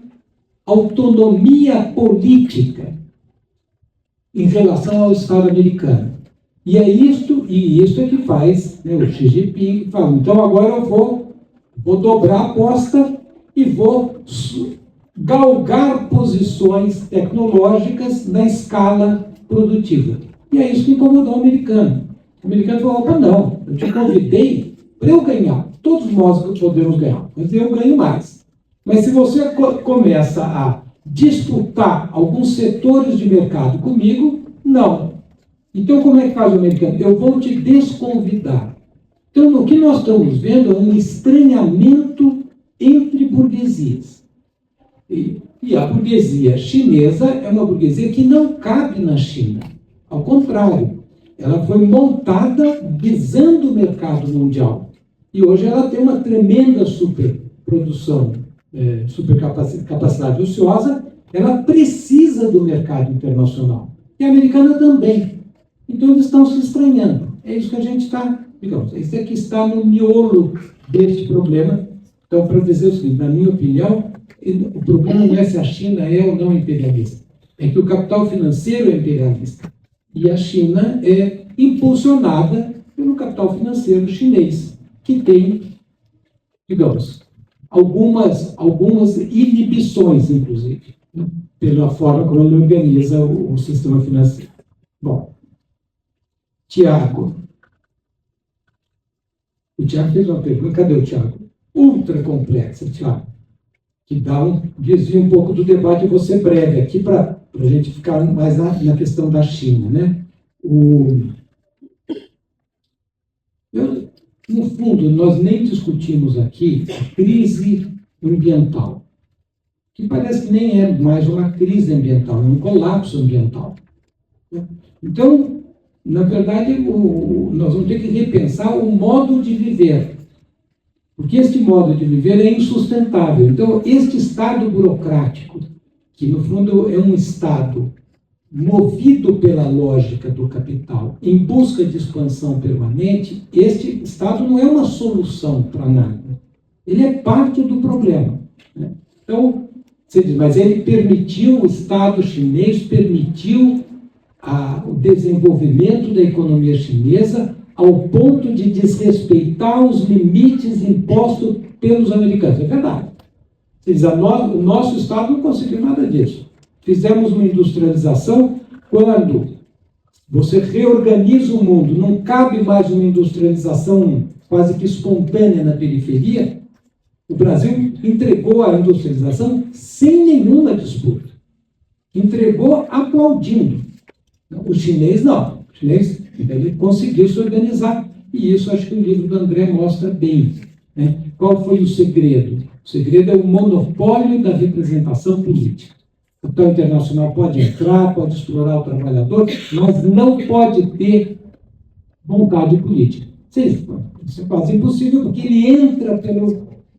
C: autonomia política em relação ao Estado americano. E é isto é que faz, né, o Xi Jinping, que fala, então agora eu vou dobrar a aposta e vou galgar posições tecnológicas na escala produtiva. E é isso que incomodou o americano. O americano falou, opa, não, eu te convidei para eu ganhar. Todos nós podemos ganhar, mas eu ganho mais. Mas se você começa a disputar alguns setores de mercado comigo, não. Então, como é que faz o americano? Eu vou te desconvidar. Então, o que nós estamos vendo é um estranhamento entre burguesias. E a burguesia chinesa é uma burguesia que não cabe na China. Ao contrário, ela foi montada visando o mercado mundial. E hoje ela tem uma tremenda superprodução, supercapacidade ociosa, ela precisa do mercado internacional. E a americana também. Então eles estão se estranhando. É isso que a gente está, digamos, isso é que está no miolo deste problema. Então, para dizer o seguinte, na minha opinião, o problema não é se a China é ou não imperialista. É que o capital financeiro é imperialista. E a China é impulsionada pelo capital financeiro chinês, que tem, digamos, algumas inibições, inclusive, né, pela forma como ele organiza o sistema financeiro. Bom, Tiago. O Tiago fez uma pergunta, cadê o Tiago? Ultra complexa, Tiago, que desvia um pouco do debate, eu vou ser breve aqui para a gente ficar mais na questão da China, né? No fundo, nós nem discutimos aqui a crise ambiental, que parece que nem é mais uma crise ambiental, é um colapso ambiental. Então, na verdade, nós vamos ter que repensar o modo de viver, porque este modo de viver é insustentável. Então, este Estado burocrático, que no fundo é um Estado movido pela lógica do capital, em busca de expansão permanente, este Estado não é uma solução para nada. Ele é parte do problema, né? Então, você diz, mas ele permitiu, o Estado chinês permitiu o desenvolvimento da economia chinesa ao ponto de desrespeitar os limites impostos pelos americanos. É verdade. Você diz, o nosso Estado não conseguiu nada disso. Fizemos uma industrialização quando você reorganiza o mundo, não cabe mais uma industrialização quase que espontânea na periferia. O Brasil entregou a industrialização sem nenhuma disputa. Entregou aplaudindo. O chinês não. O chinês ele conseguiu se organizar. E isso acho que o livro do André mostra bem, né? Qual foi o segredo? O segredo é o monopólio da representação política. O capital internacional pode entrar, pode explorar o trabalhador, mas não pode ter vontade política. Isso é quase impossível, porque ele entra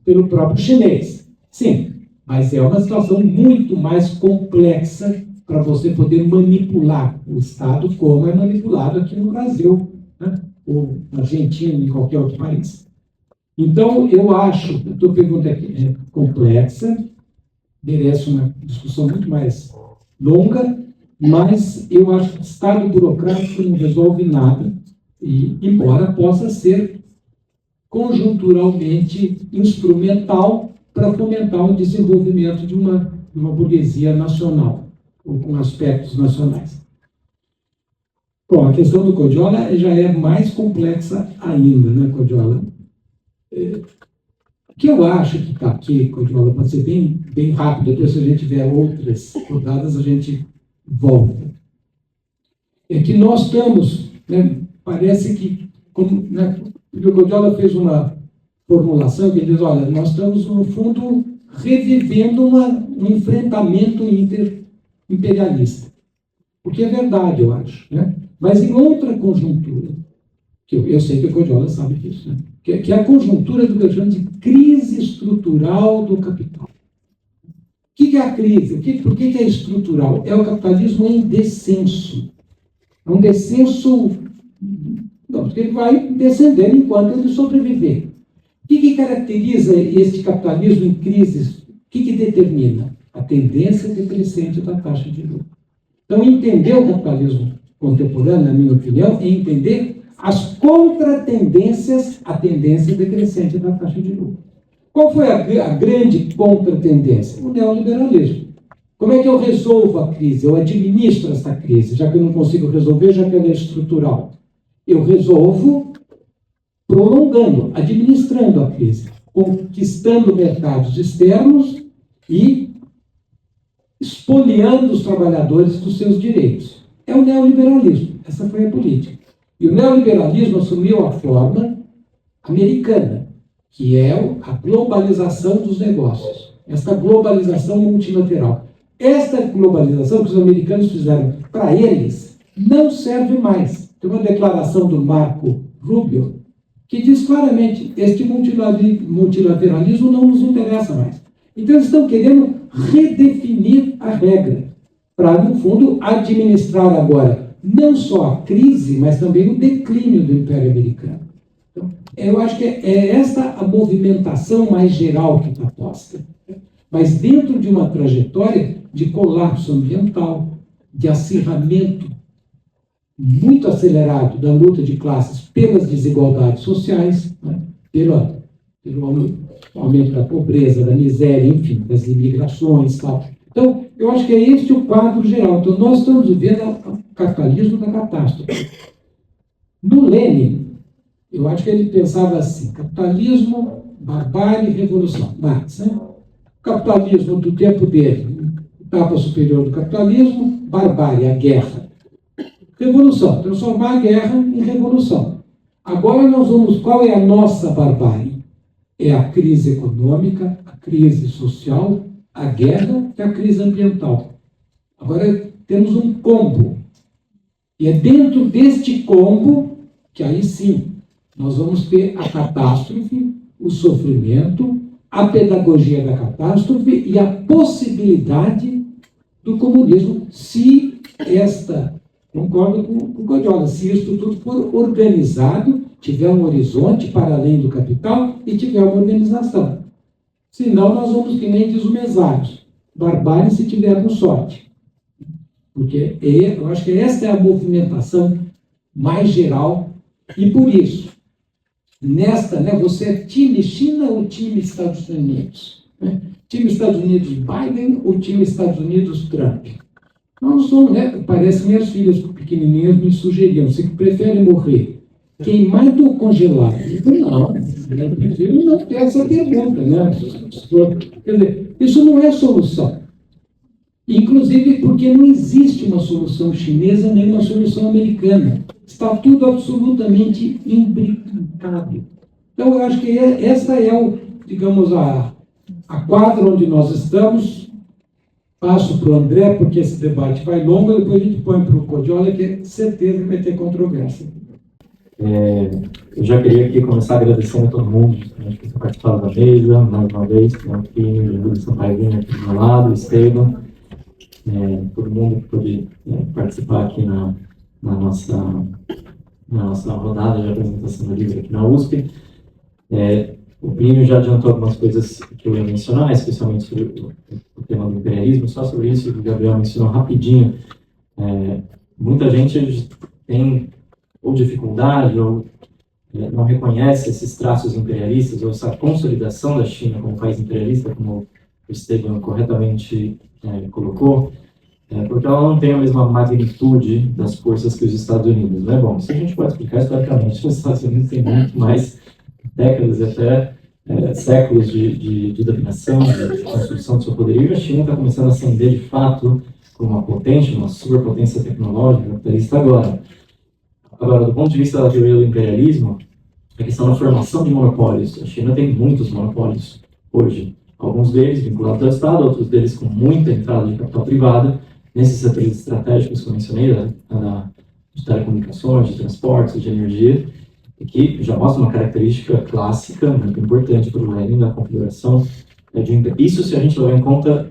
C: pelo próprio chinês. Sim, mas é uma situação muito mais complexa para você poder manipular o Estado, como é manipulado aqui no Brasil, né? Ou na Argentina, em qualquer outro país. Então, eu acho, a tua pergunta é complexa, merece uma discussão muito mais longa, mas eu acho que o Estado burocrático não resolve nada, e, embora possa ser conjunturalmente instrumental para fomentar o desenvolvimento de uma burguesia nacional, ou com aspectos nacionais. Bom, a questão do Codiola já é mais complexa ainda, né, Codiola? O que eu acho que está aqui, Codiola, para ser bem rápido, depois se a gente tiver outras rodadas, a gente volta. É que nós estamos, né, parece que, né, o Codiola fez uma formulação que ele diz, olha, nós estamos, no fundo, revivendo um enfrentamento imperialista. O que é verdade, eu acho, né? Mas em outra conjuntura, que eu sei que o Codiola sabe disso, né? Que é a conjuntura do que eu chamo de crise estrutural do capital. O que é a crise? Por que é estrutural? É o capitalismo em descenso. É um descenso, não, porque ele vai descender enquanto ele sobreviver. O que caracteriza este capitalismo em crise? O que determina? a tendência decrescente da taxa de lucro. Então, entender o capitalismo contemporâneo, na minha opinião, é entender as contratendências à tendência decrescente da taxa de lucro. Qual foi a grande contratendência? O neoliberalismo. Como é que eu resolvo a crise? Eu administro essa crise, já que eu não consigo resolver, já que ela é estrutural. Eu resolvo prolongando, administrando a crise, conquistando mercados externos e espoliando os trabalhadores dos seus direitos. É o neoliberalismo. Essa foi a política. E o neoliberalismo assumiu a forma americana, que é a globalização dos negócios. Esta globalização multilateral. Esta globalização que os americanos fizeram para eles não serve mais. Tem uma declaração do Marco Rubio que diz claramente: este multilateralismo não nos interessa mais. Então, eles estão querendo redefinir a regra para, no fundo, administrar agora não só a crise, mas também o declínio do Império Americano. Então, eu acho que é essa a movimentação mais geral que está posta. Mas dentro de uma trajetória de colapso ambiental, de acirramento muito acelerado da luta de classes pelas desigualdades sociais, né, pelo aumento da pobreza, da miséria, enfim, das imigrações, tal. Então, eu acho que é este o quadro geral. Então, nós estamos vivendo o capitalismo da catástrofe. No Lenin, eu acho que ele pensava assim: capitalismo, barbárie e revolução. Marx, né? O capitalismo do tempo dele, etapa superior do capitalismo, barbárie, a guerra. Revolução, transformar a guerra em revolução. Agora nós vamos, qual é a nossa barbárie? É a crise econômica, a crise social, a guerra e a crise ambiental. Agora temos um combo. E é dentro deste combo que aí sim nós vamos ter a catástrofe, o sofrimento, a pedagogia da catástrofe e a possibilidade do comunismo, se concordo com o Guardiola, se isso tudo for organizado, tiver um horizonte para além do capital e tiver uma organização. Senão nós vamos que nem diz o Mesários, barbárie se tivermos sorte. Porque eu acho que esta é a movimentação mais geral, e por isso, você é time China ou time Estados Unidos? Né? Time Estados Unidos Biden ou time Estados Unidos Trump? Não somos, né? Parece que minhas filhas pequenininhas me sugeriam: você prefere morrer queimado ou congelado? Não, eu prefiro não ter essa pergunta, né? Quer dizer, isso não é solução. Inclusive porque não existe uma solução chinesa nem uma solução americana. Está tudo absolutamente imbricado. Então, eu acho que essa é digamos, a quadra onde nós estamos. Passo para o André, porque esse debate vai longo, depois a gente põe para o Guardiola, que é certeza que vai ter controvérsia.
B: Eu já queria aqui começar agradecendo a todo mundo que está participando da mesa, mais uma vez, aqui, o Júlio Sampaio aqui do meu lado, o Esteban, todo mundo que pôde participar aqui na nossa rodada de apresentação do livro aqui na USP. O Plínio já adiantou algumas coisas que eu ia mencionar, especialmente sobre o tema do imperialismo. Só sobre isso, o Gabriel mencionou rapidinho. Muita gente tem ou dificuldade ou não reconhece esses traços imperialistas ou essa consolidação da China como país imperialista, como o Esteban corretamente colocou, porque ela não tem a mesma magnitude das forças que os Estados Unidos. Não é bom? Isso a gente pode explicar historicamente. Os Estados Unidos têm muito mais décadas e até séculos de dominação, de construção do seu poderio, e a China está começando a ascender de fato como uma potência, uma superpotência tecnológica capitalista agora. Agora, do ponto de vista da teoria do imperialismo, a questão da formação de monopólios. A China tem muitos monopólios hoje. Alguns deles vinculados ao Estado, outros deles com muita entrada de capital privado, nesses setores estratégicos que eu mencionei, de telecomunicações, de transportes, de energia, e que já mostra uma característica clássica, muito importante para o Lenin, da configuração de império. Isso se a gente levar em conta,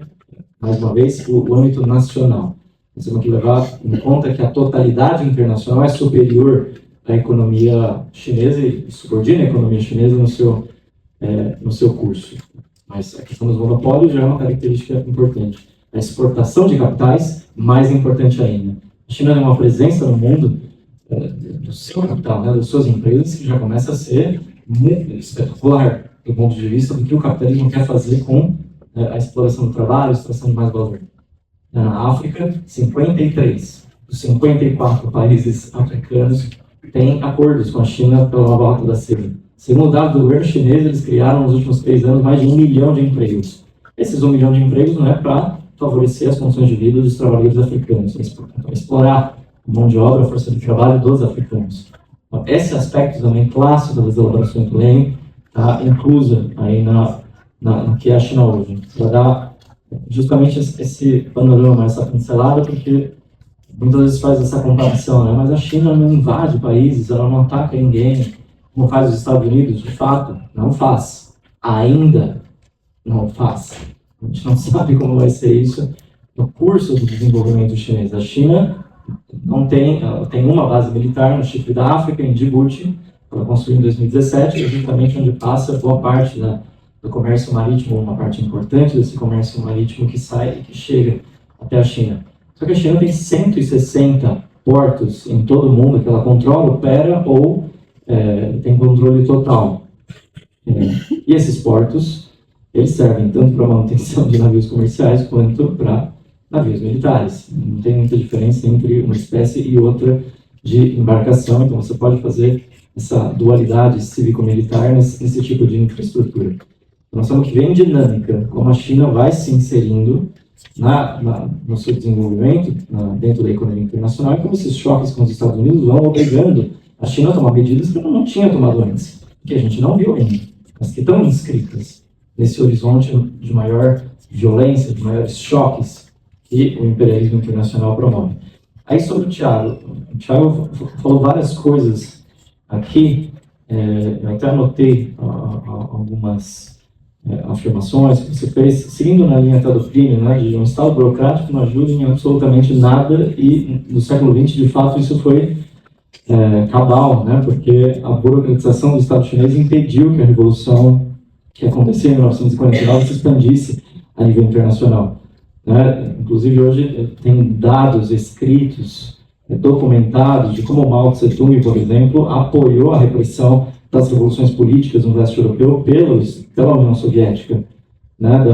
B: mais uma vez, o âmbito nacional. Nós temos que levar em conta que a totalidade internacional é superior à economia chinesa e subordina a economia chinesa no seu curso. mas a questão dos monopólios já é uma característica importante. A exportação de capitais, mais importante ainda. A China tem uma presença no mundo do seu capital, né, das suas empresas, que já começa a ser muito espetacular do ponto de vista do que o capitalismo quer fazer com a exploração do trabalho, a extração de mais valor. Na África, 53 dos 54 países africanos têm acordos com a China pela nova rota da seda. Segundo dados do governo chinês, eles criaram nos últimos 3 anos mais de 1 milhão de empregos. Esses 1 milhão de empregos não é para favorecer as condições de vida dos trabalhadores africanos, é para explorar a mão de obra, a força de trabalho dos africanos. Então, esse aspecto também clássico das elaborações do Lenin está inclusa aí no que é a China hoje, para dar justamente esse panorama, essa pincelada, porque muitas vezes faz essa comparação, né? Mas a China não invade países, ela não ataca ninguém, como faz os Estados Unidos, de fato, não faz. Ainda não faz. A gente não sabe como vai ser isso no curso do desenvolvimento chinês. A China não tem, ela tem uma base militar no Chifre da África, em Djibouti, ela construiu em 2017, que é justamente onde passa boa parte do comércio marítimo, uma parte importante desse comércio marítimo que sai e que chega até a China. Só que a China tem 160 portos em todo o mundo que ela controla, opera ou tem controle total. E esses portos, eles servem tanto para a manutenção de navios comerciais quanto para navios militares. Não tem muita diferença entre uma espécie e outra de embarcação, então você pode fazer essa dualidade cívico-militar nesse tipo de infraestrutura. Então, nós estamos que ver em dinâmica como a China vai se inserindo no seu desenvolvimento dentro da economia internacional e como esses choques com os Estados Unidos vão obrigando a China a tomar medidas que ela não tinha tomado antes, que a gente não viu ainda, mas que estão inscritas nesse horizonte de maior violência, de maiores choques que o imperialismo internacional promove. Aí sobre o Thiago falou várias coisas aqui, eu até anotei algumas afirmações que você fez, seguindo na linha até do Plínio, né, de um Estado burocrático não ajuda em absolutamente nada, e no século XX, de fato, isso foi cabal, né, porque a burocratização do Estado chinês impediu que a revolução que aconteceu em 1949 se expandisse a nível internacional. Né? Inclusive, hoje tem dados escritos, documentados, de como Mao Tse-tung, por exemplo, apoiou a repressão das revoluções políticas no leste europeu pela União Soviética, né,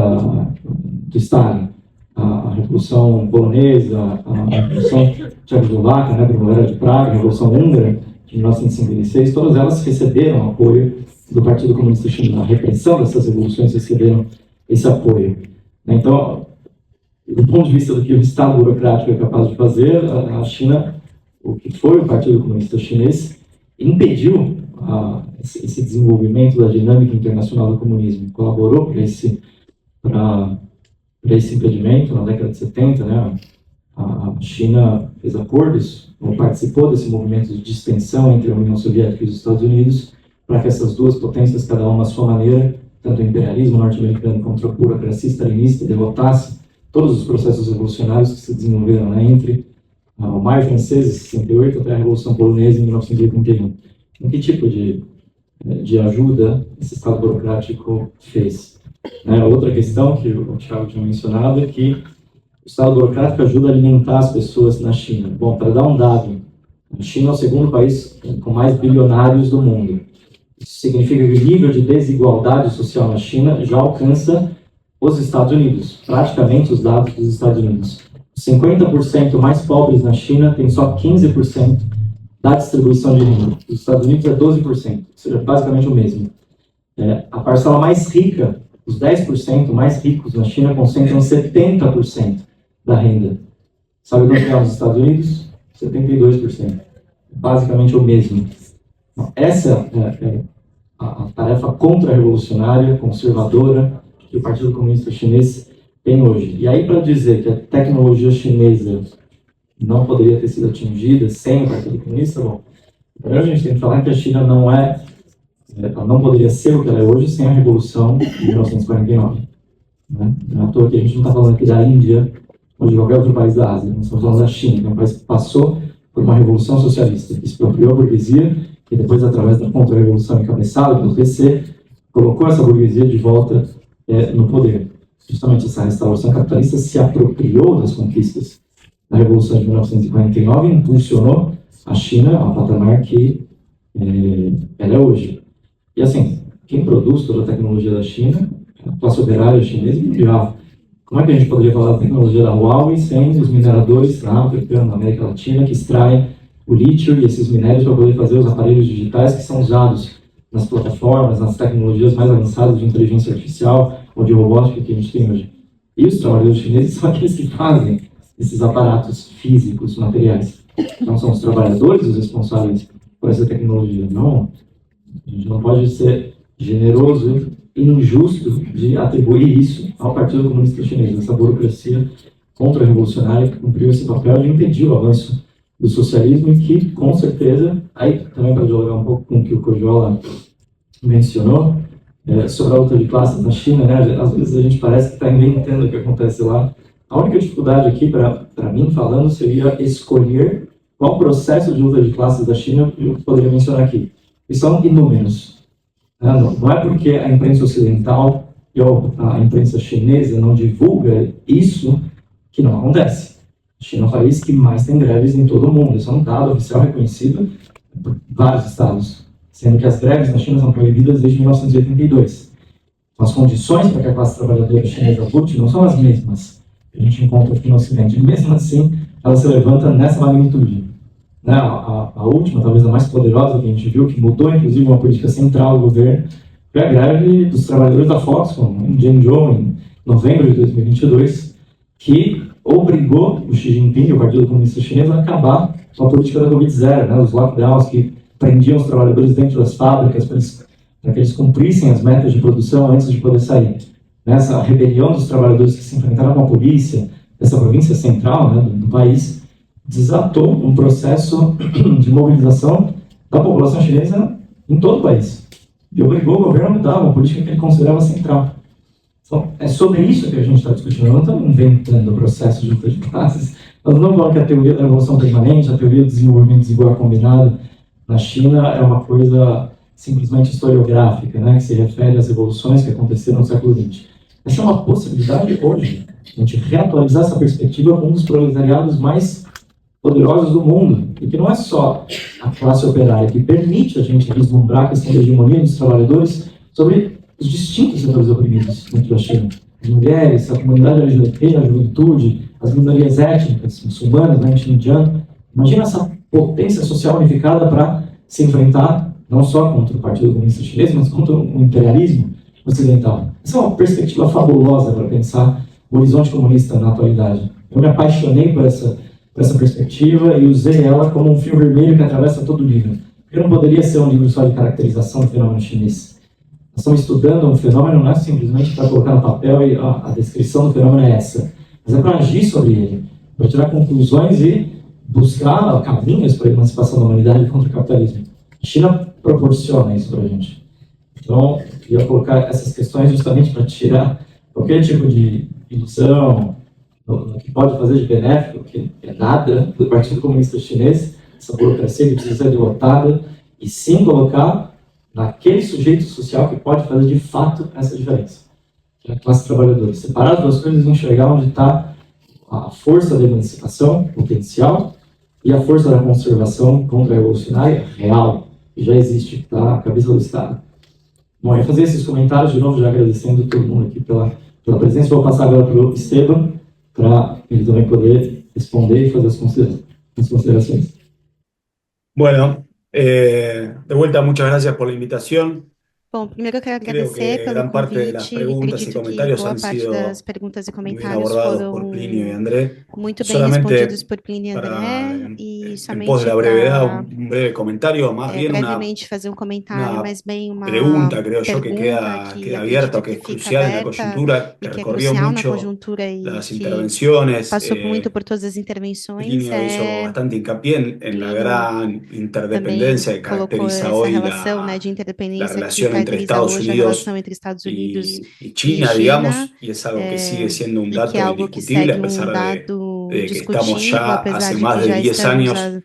B: do Stalin. A Revolução Polonesa, a Revolução Tchecoslovaca, né, a Primavera de Praga, a Revolução Húngara, de 1956, todas elas receberam apoio do Partido Comunista Chinês. A repressão dessas revoluções receberam esse apoio. Então, do ponto de vista do que o Estado burocrático é capaz de fazer, a China, o que foi o Partido Comunista Chinês, impediu esse desenvolvimento da dinâmica internacional do comunismo, colaborou para esse impedimento na década de 70, né? A China fez acordos, ou participou desse movimento de distensão entre a União Soviética e os Estados Unidos, para que essas duas potências, cada uma à sua maneira, tanto o imperialismo norte-americano quanto a burocracia stalinista, derrotasse todos os processos revolucionários que se desenvolveram, né, entre o Maio francês, em 68, até a Revolução Polonesa, em 1981. Então, que tipo de ajuda esse Estado burocrático fez? Outra questão que o Thiago tinha mencionado é que o Estado burocrático ajuda a alimentar as pessoas na China. Bom, para dar um dado, a China é o segundo país com mais bilionários do mundo. Isso significa que o nível de desigualdade social na China já alcança os Estados Unidos, praticamente os dados dos Estados Unidos. Os 50% mais pobres na China têm só 15% da distribuição de renda. Os Estados Unidos é 12%, ou seja, basicamente o mesmo. A parcela mais rica, os 10% mais ricos na China, concentram 70% da renda. Sabe quanto é nos Estados Unidos? 72%. Basicamente o mesmo. Então, essa é a tarefa contra-revolucionária, conservadora, que o Partido Comunista Chinês tem hoje. E aí, para dizer que a tecnologia chinesa não poderia ter sido atingida sem o Partido Comunista, bom, primeiro a gente tem que falar que a China ela não poderia ser o que ela é hoje sem a Revolução de 1949. Né? Não é à toa que a gente não está falando aqui da Índia ou de qualquer outro país da Ásia, nós estamos falando da China, que é um país que passou por uma revolução socialista, que expropriou a burguesia e depois, através da contra-revolução encabeçada pelo PC, colocou essa burguesia de volta no poder. Justamente essa restauração capitalista se apropriou das conquistas da Revolução de 1949 e impulsionou a China ao patamar que ela é hoje. E assim, quem produz toda a tecnologia da China, a classe operária chinesa e mundial. Como é que a gente poderia falar da tecnologia da Huawei sem os mineradores na África, na América Latina, que extraem o lítio e esses minérios para poder fazer os aparelhos digitais que são usados nas plataformas, nas tecnologias mais avançadas de inteligência artificial ou de robótica que a gente tem hoje. E os trabalhadores chineses são aqueles que fazem esses aparatos físicos, materiais. Então são os trabalhadores os responsáveis por essa tecnologia. Não, a gente não pode ser generoso e injusto de atribuir isso ao Partido Comunista Chinês, essa burocracia contra-revolucionária que cumpriu esse papel de impedir o avanço do socialismo e que, com certeza, aí também para dialogar um pouco com o que o Kojola mencionou, sobre a luta de classes na China, né? Às vezes a gente parece que está inventando o que acontece lá. A única dificuldade aqui, para mim falando, seria escolher qual processo de luta de classes da China eu poderia mencionar aqui. E são inúmeros. Não é porque a imprensa ocidental ou a imprensa chinesa não divulga isso que não acontece. A China é o país que mais tem greves em todo o mundo. Isso é um dado oficial reconhecido por vários estados, sendo que as greves na China são proibidas desde 1982. Então, as condições para que a classe trabalhadora chinesa lute não são as mesmas que a gente encontra aqui no Ocidente. E mesmo assim, ela se levanta nessa magnitude. Né? A última, talvez a mais poderosa que a gente viu, que mudou inclusive uma política central do governo, foi a greve dos trabalhadores da Foxconn, em Zhengzhou, em novembro de 2022, que obrigou o Xi Jinping e o Partido Comunista Chinês a acabar com a política da Covid-0, né? Os lockdowns que prendiam os trabalhadores dentro das fábricas para que eles cumprissem as metas de produção antes de poder sair. Nessa rebelião dos trabalhadores que se enfrentaram com a polícia, essa província central, né, do país, desatou um processo de mobilização da população chinesa em todo o país. E obrigou o governo a mudar uma política que ele considerava central. Então, é sobre isso que a gente está discutindo. Nós não estamos inventando o processo de luta de classes. Nós não falamos que a teoria da revolução permanente, a teoria do desenvolvimento desigual combinado na China é uma coisa simplesmente historiográfica, né, que se refere às revoluções que aconteceram no século XX. Essa é uma possibilidade hoje, a gente reatualizar essa perspectiva com um dos proletariados mais poderosos do mundo, e que não é só a classe operária, que permite a gente vislumbrar a questão da hegemonia dos trabalhadores sobre os distintos setores oprimidos dentro da China. As mulheres, a comunidade LGBT, a juventude, as minorias étnicas, muçulmanas, né, indiano. Imagina essa potência social unificada para se enfrentar não só contra o Partido Comunista Chinês, mas contra o imperialismo ocidental. Essa é uma perspectiva fabulosa para pensar o horizonte comunista na atualidade. Eu me apaixonei por essa perspectiva e usei ela como um fio vermelho que atravessa todo o livro. Porque não poderia ser um livro só de caracterização do fenômeno chinês. Nós estamos estudando um fenômeno não é simplesmente para colocar no papel e a descrição do fenômeno é essa, mas é para agir sobre ele, para tirar conclusões e buscar caminhos para a emancipação da humanidade contra o capitalismo. A China proporciona isso para a gente. Então, eu queria colocar essas questões justamente para tirar qualquer tipo de ilusão no que pode fazer de benéfico, que é nada do Partido Comunista Chinês, essa burocracia que precisa ser derrotada, e sim colocar naquele sujeito social que pode fazer de fato essa diferença, que é a classe trabalhadora. Separar as duas coisas e enxergar onde está a força da emancipação potencial e a força da conservação contra-revolucionária real, que já existe, que está na cabeça do Estado. Bom, eu fazer esses comentários de novo, já agradecendo todo mundo aqui pela presença. Vou passar agora para o Esteban, para ele também poder responder e fazer as considerações.
D: Bueno, de vuelta, muchas gracias por la invitación.
E: Bom, primeiro eu quero
D: Creo
E: agradecer
D: que
E: pelo
D: gran parte de las
E: convite.
D: preguntas y
E: Acredito que
D: comentarios
E: boa
D: han
E: parte
D: sido
E: das perguntas e
D: muy bien
E: comentários
D: abordados por
E: foram
D: Plinio y André.
E: muito bem
D: Solamente
E: respondidos por Plínio e
D: para,
E: André, e
D: en pos de
E: somente
D: la brevedad,
E: para
D: un breve comentario, más bien
E: brevemente fazer um comentário,
D: una
E: mas bem uma
D: pregunta, creo yo, que
E: pergunta
D: queda abierta,
E: acredito
D: que es
E: que fica
D: crucial en la
E: aberta
D: coyuntura,
E: e
D: que
E: que é
D: recorrió
E: crucial na
D: mucho
E: conjuntura e
D: las
E: que
D: intervenciones.
E: passou muito por todas as intervenções.
D: Plinio hizo bastante hincapié en la
E: Plínio
D: gran
E: também
D: interdependencia que
E: colocou
D: caracteriza
E: essa
D: hoy
E: relação, né, de
D: la
E: interdependência que
D: relación entre
E: caracteriza
D: Estados
E: hoje a
D: Unidos
E: relação entre Estados Unidos
D: y
E: e
D: China,
E: China,
D: digamos, y es algo que sigue siendo un
E: e que
D: dato
E: é algo que
D: indiscutible,
E: segue
D: a pesar
E: dado
D: de que estamos
E: discutível,
D: ya
E: apesar
D: hace
E: de
D: más
E: que
D: de
E: já
D: 10
E: estamos
D: años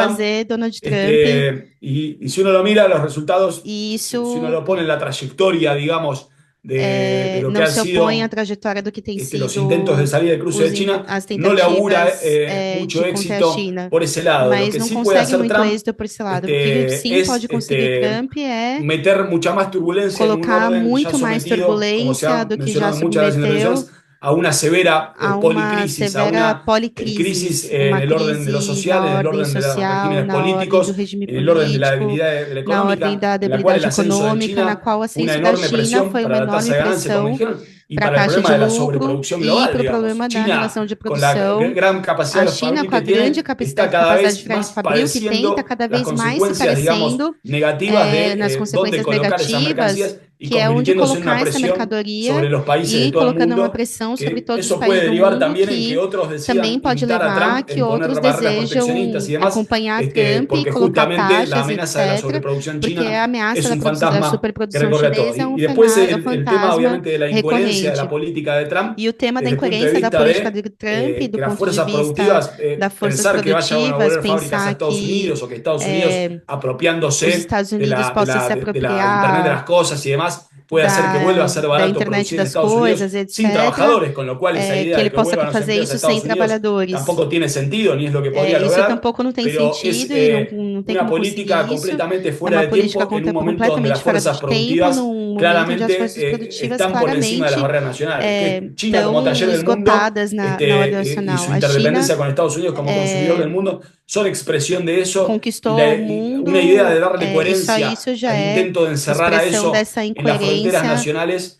E: fazer Donald Trump.
D: y si uno lo mira, los resultados,
E: E
D: si uno
E: isso,
D: lo pone en la trayectoria, digamos, de lo que
E: não
D: han
E: se
D: sido
E: opõe à trajetória do que tem sido
D: los intentos de salida del cruce de China,
E: as
D: no le augura
E: tentativas
D: mucho
E: de conter a
D: éxito
E: China,
D: por ese lado. Lo
E: mas
D: que
E: não
D: sí puede
E: consegue
D: hacer
E: muito
D: Trump
E: êxito por esse lado. O que sim pode conseguir Trump é
D: meter mucha más turbulencia en un
E: colocar
D: orden ya
E: muito mais
D: sometido, como se
E: turbulência
D: ha
E: do que já
D: mencionado muchas veces en
E: submeteu
D: redes a una severa
E: a uma
D: policrisis, a
E: severa
D: una crisis
E: policrisis,
D: en
E: uma
D: el orden de lo
E: crise
D: social,
E: na
D: en el
E: ordem
D: orden de los
E: social,
D: regímenes
E: na ordem do
D: políticos,
E: regime
D: en el orden de la
E: político,
D: debilidad
E: na ordem
D: económica,
E: da
D: en la cual el
E: debilidade
D: ascenso de
E: econômica, na
D: China
E: qual o
D: fue una
E: ascenso da
D: enorme
E: China
D: presión
E: foi
D: para
E: uma
D: la tasa
E: enorme
D: de ganancia, como
E: pressão
D: dijeron, y
E: para a
D: para el
E: taxa
D: problema
E: de
D: de la
E: lucro
D: sobreproducción
E: e
D: global,
E: para o
D: digamos.
E: problema da
D: China,
E: relação de
D: con la
E: produção.
D: gran capacidad
E: A
D: de
E: China,
D: fabril
E: com a
D: que tiene,
E: grande
D: está
E: capacidade
D: cada
E: de
D: vez
E: fabril
D: más
E: que tem, está
D: padeciendo
E: cada
D: las
E: vez mais se
D: consecuencias, digamos,
E: parecendo
D: negativas de
E: nas
D: dónde
E: consequências
D: colocar esas
E: negativas,
D: mercancías y
E: que é onde
D: convirtiéndose en una
E: colocar essa
D: presión
E: mercadoria
D: sobre los países de
E: e
D: todo el
E: colocando uma
D: mundo,
E: pressão sobre
D: que
E: todos os
D: eso puede
E: países do
D: derivar
E: mundo,
D: también en que
E: que
D: otros decidan
E: também pode
D: imitar a
E: levar
D: Trump
E: que
D: en poner
E: outros
D: barreras
E: desejam
D: proteccionistas y demás,
E: acompanhar Trump e
D: porque
E: colocar
D: justamente la
E: taxas,
D: amenaza de la
E: etc.,
D: sobreproducción
E: porque
D: china
E: a ameaça
D: es
E: da,
D: un
E: da
D: fantasma que
E: superprodução
D: recorre a todo.
E: chinesa é
D: Y después
E: é um
D: el tema,
E: fantasma
D: obviamente, de la incoherencia de la
E: recorrente.
D: política de Trump,
E: E o tema da
D: desde el punto de
E: incoerência da
D: vista
E: política
D: de
E: de Trump, do
D: que las
E: ponto de
D: fuerzas
E: vista
D: productivas,
E: das forças
D: pensar que vayan a
E: produtivas,
D: volver fábricas a
E: pensar
D: Estados
E: que
D: Unidos o que Estados Unidos
E: os
D: apropiándose
E: Estados Unidos possam se
D: de la Internet de las
E: apropriar
D: cosas y demás, puede hacer que vuelva a ser
E: da
D: barato
E: internet
D: producir en
E: das
D: Estados Unidos
E: coisas, etc.,
D: sin trabajadores, con lo cual esa
E: que
D: idea de
E: ele
D: que
E: possa
D: vuelvan los
E: fazer
D: empleos a
E: isso sem
D: Estados Unidos
E: trabalhadores.
D: tampoco tiene sentido, ni es lo que podría
E: Isso
D: lograr,
E: tampouco não tem
D: pero es
E: sentido e não tem
D: una
E: como conseguir
D: política
E: isso.
D: completamente
E: É
D: fuera
E: uma
D: de
E: política
D: tiempo en un momento donde las
E: completamente fora
D: fuerzas
E: de tempo,
D: productivas
E: num momento onde as forças
D: claramente
E: produtivas
D: están por encima de las
E: claramente
D: barreras nacionales. Que China, como
E: estão
D: taller del mundo,
E: esgotadas na ordem
D: y
E: nacional.
D: su
E: A
D: interdependencia
E: China
D: con Estados Unidos como consumidor del mundo son expresión de eso,
E: conquistou o mundo,
D: una idea de darle
E: e só
D: coherencia
E: isso já
D: al
E: é
D: intento de encerrar a
E: expressão
D: eso
E: dessa
D: en las fronteras
E: incoerência
D: nacionales.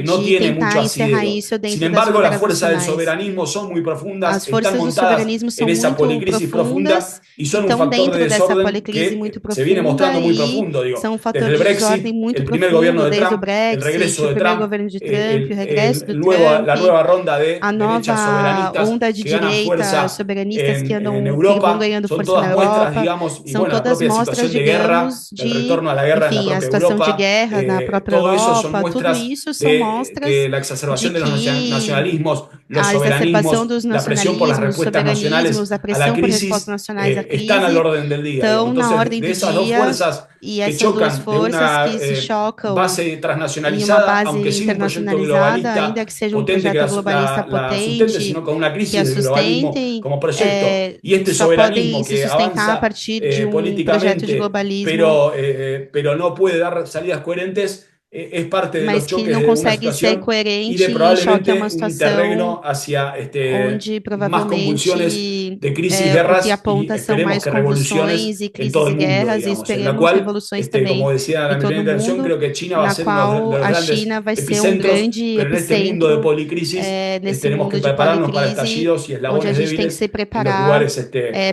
D: No
E: de
D: tiene mucho
E: tentar encerrar
D: asidero.
E: isso
D: Sin
E: dentro das
D: embargo, las
E: fronteiras
D: fuerzas del
E: nacionais.
D: soberanismo son muy profundas,
E: As
D: están
E: forças do
D: montadas
E: soberanismo são
D: en esa
E: muito
D: policrisis profunda
E: profundas
D: y
E: e
D: son un
E: estão
D: factor de
E: dentro dessa
D: desorden
E: policrise muito
D: que se viene
E: profunda
D: mostrando muy
E: e
D: profundo. Digo,
E: são um
D: desde
E: fator
D: el
E: de desordem
D: Brexit,
E: muito
D: el primer gobierno
E: profundo,
D: de
E: desde o
D: Trump, el
E: Brexit,
D: regreso
E: o
D: de
E: primeiro
D: Trump,
E: governo de Trump, o regresso do
D: la
E: Trump,
D: nueva ronda de
E: a
D: derechas
E: nova
D: soberanistas
E: onda de
D: que ganan
E: direita
D: fuerza
E: soberanistas que
D: en
E: vão
D: Europa,
E: ganhando
D: son
E: força na
D: todas muestras,
E: Europa,
D: digamos, y
E: são
D: bueno, la
E: todas
D: propia
E: mostras,
D: situación de guerra,
E: digamos,
D: el retorno a la guerra en la
E: enfim, a
D: propia
E: situação de
D: Europa,
E: guerra na própria
D: todo eso son
E: Europa, tudo
D: muestras
E: isso são mostras
D: que la
E: de
D: exacerbación de los
E: que
D: nacionalismos, los
E: a exacerbação
D: soberanismos,
E: dos
D: la presión por las
E: nacionalismos,
D: respuestas nacionales
E: soberanismos, a
D: a la
E: pressão por respostas
D: crisis
E: nacionais à
D: están al
E: crise,
D: orden del día.
E: estão na
D: Entonces,
E: ordem
D: de
E: do
D: esas dos
E: dia,
D: fuerzas
E: e
D: que
E: essas são duas
D: chocan de
E: forças
D: una
E: que se chocam
D: base
E: em uma
D: transnacionalizada,
E: base
D: aunque sin un proyecto
E: internacionalizada, ainda
D: globalista
E: que seja
D: potente que
E: projeto globalista
D: la sustente,
E: potente,
D: sino con una
E: que
D: crisis
E: a
D: del globalismo
E: sustentem,
D: como proyecto. Y este
E: só podem
D: soberanismo
E: se
D: que
E: sustentar a
D: avanza
E: partir de projeto de
D: políticamente,
E: globalismo,
D: pero no puede dar salidas coherentes, es parte de los
E: mas que
D: choques
E: não
D: de una
E: consegue ser
D: situación y
E: coerente
D: de
E: e choque a
D: probablemente
E: uma
D: un
E: situação
D: interregno hacia
E: onde
D: más convulsiones
E: provavelmente
D: de crisis,
E: o que
D: guerras y
E: aponta são
D: esperemos
E: mais
D: que revoluciones
E: convulsões e
D: en
E: crises
D: todo
E: e
D: el mundo,
E: guerras, e
D: digamos, en la
E: esperemos
D: cual,
E: revoluções também
D: como decía en la
E: em
D: primera
E: todo o
D: intervención,
E: mundo,
D: creo que China va a
E: na
D: ser uno de
E: qual
D: los
E: a
D: grandes
E: China vai ser
D: epicentros,
E: grande
D: pero en este mundo de
E: epicentro
D: policrisis
E: nesse
D: tenemos que
E: mundo de
D: prepararnos para
E: policrise,
D: estallidos y
E: onde a
D: eslabones
E: gente tem que
D: débiles
E: se
D: en los
E: preparar
D: lugares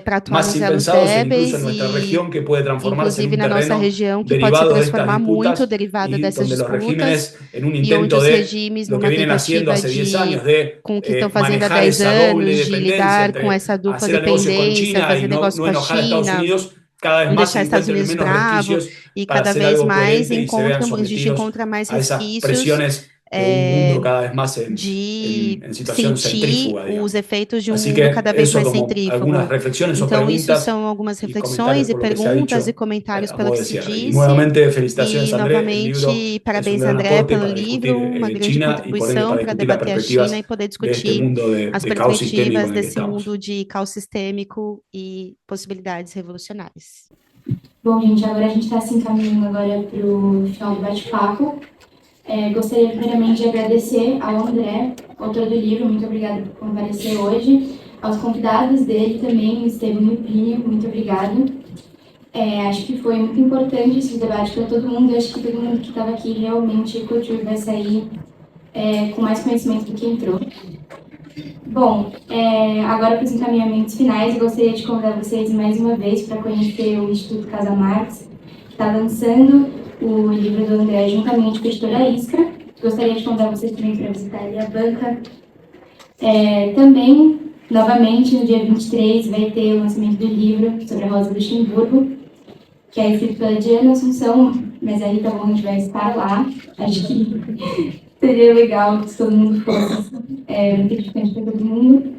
E: para atuar
D: más
E: nos elos
D: impensados e incluso
E: débeis
D: en nuestra
E: e,
D: región que puede transformarse en
E: inclusive,
D: un
E: na nossa
D: terreno
E: região, que pode se
D: derivado de estas
E: transformar muito
D: disputas
E: derivada
D: y
E: dessas
D: donde los
E: disputas,
D: regímenes en un
E: e onde
D: intento
E: os
D: de
E: regimes,
D: lo que
E: numa
D: vienen haciendo
E: tentativa
D: hace 10 años
E: de,
D: de
E: com o que estão fazendo há
D: manejar
E: 10
D: esa doble
E: anos, de
D: dependencia
E: lidar com
D: entre
E: essa dupla
D: hacer negocios con
E: dependência,
D: China y
E: fazer negócio
D: no
E: com a
D: enojar a Estados
E: China,
D: Unidos, cada vez
E: não
D: más se
E: deixar Estados
D: encuentren
E: Unidos
D: menos
E: bravo,
D: resquicios
E: e
D: para
E: cada
D: hacer
E: vez
D: algo
E: mais
D: coherente y se vean
E: a gente
D: sometidos
E: encontra mais
D: a esas
E: resquícios
D: presiones de un mundo cada vez más
E: de
D: en situación
E: sentir
D: centrífuga, digamos.
E: os efeitos de
D: Así
E: mundo
D: que
E: cada vez
D: eso
E: mais
D: como algunas
E: centrífugo.
D: reflexiones o
E: Então, isso
D: preguntas
E: são algumas
D: y comentarios
E: reflexões e
D: por lo que se ha
E: perguntas e
D: dicho
E: comentários
D: a
E: pelo
D: modo
E: que
D: de
E: se
D: cierre. Y
E: disse.
D: nuevamente felicitaciones
E: E,
D: André, el libro
E: novamente,
D: es un
E: parabéns,
D: gran
E: André,
D: aporte
E: pelo
D: para
E: livro,
D: discutir
E: uma grande
D: China y por ende
E: contribuição
D: para
E: para
D: discutir las
E: debater a China
D: perspectivas
E: e poder
D: de este
E: discutir
D: mundo
E: as
D: de caos sistémico
E: perspectivas
D: en el que
E: desse
D: estamos.
E: mundo de caos sistêmico e possibilidades revolucionárias.
A: Bom, gente, agora a gente está se encaminhando agora para o final do bate-papo. Gostaria primeiramente de agradecer ao André, autor do livro, muito obrigada por comparecer hoje, aos convidados dele também, Estevam e Plínio, muito obrigada. Acho que foi muito importante esse debate para todo mundo, acho que todo mundo que estava aqui realmente curtiu e vai sair com mais conhecimento do que entrou. Bom, agora para os encaminhamentos finais, eu gostaria de convidar vocês mais uma vez para conhecer o Instituto Casa Marx, que está lançando o livro do André juntamente com a editora Iskra. Gostaria de convidar vocês também para visitar ali a banca. Também, novamente, no dia 23, vai ter o lançamento do livro sobre a Rosa Luxemburgo, que é escrito pela Diana Assunção, mas a Rita Bond vai estar lá. Acho que seria legal se todo mundo fosse, muito importante para todo mundo.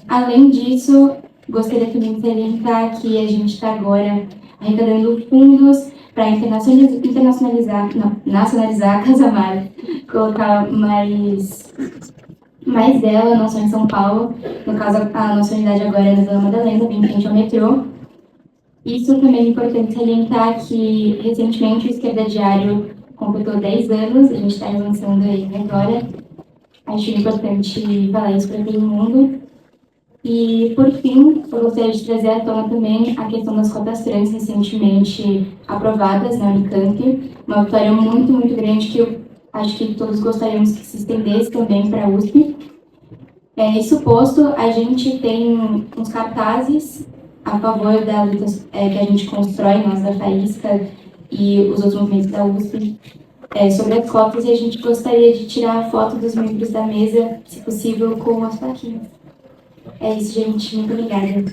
A: Além disso, gostaria também de salientar que a gente está agora arrecadando fundos para para nacionalizar a Casa Mar, colocar mais dela, não só em São Paulo, no caso a nossa unidade agora é na Vila Madalena, bem frente ao metrô. Isso também é importante salientar que recentemente o Esquerda Diário completou 10 anos, a gente está lançando ele agora. Acho importante falar isso para todo mundo. E, por fim, eu gostaria de trazer à tona também a questão das cotas trans recentemente aprovadas na Unicamp, uma vitória muito, muito grande que eu acho que todos gostaríamos que se estendesse também para a USP. Isso posto, a gente tem uns cartazes a favor da luta que a gente constrói, nós da Faísca e os outros movimentos da USP, sobre as cotas, e a gente gostaria de tirar a foto dos membros da mesa, se possível, com as plaquinhas. É isso, gente. Muito obrigada.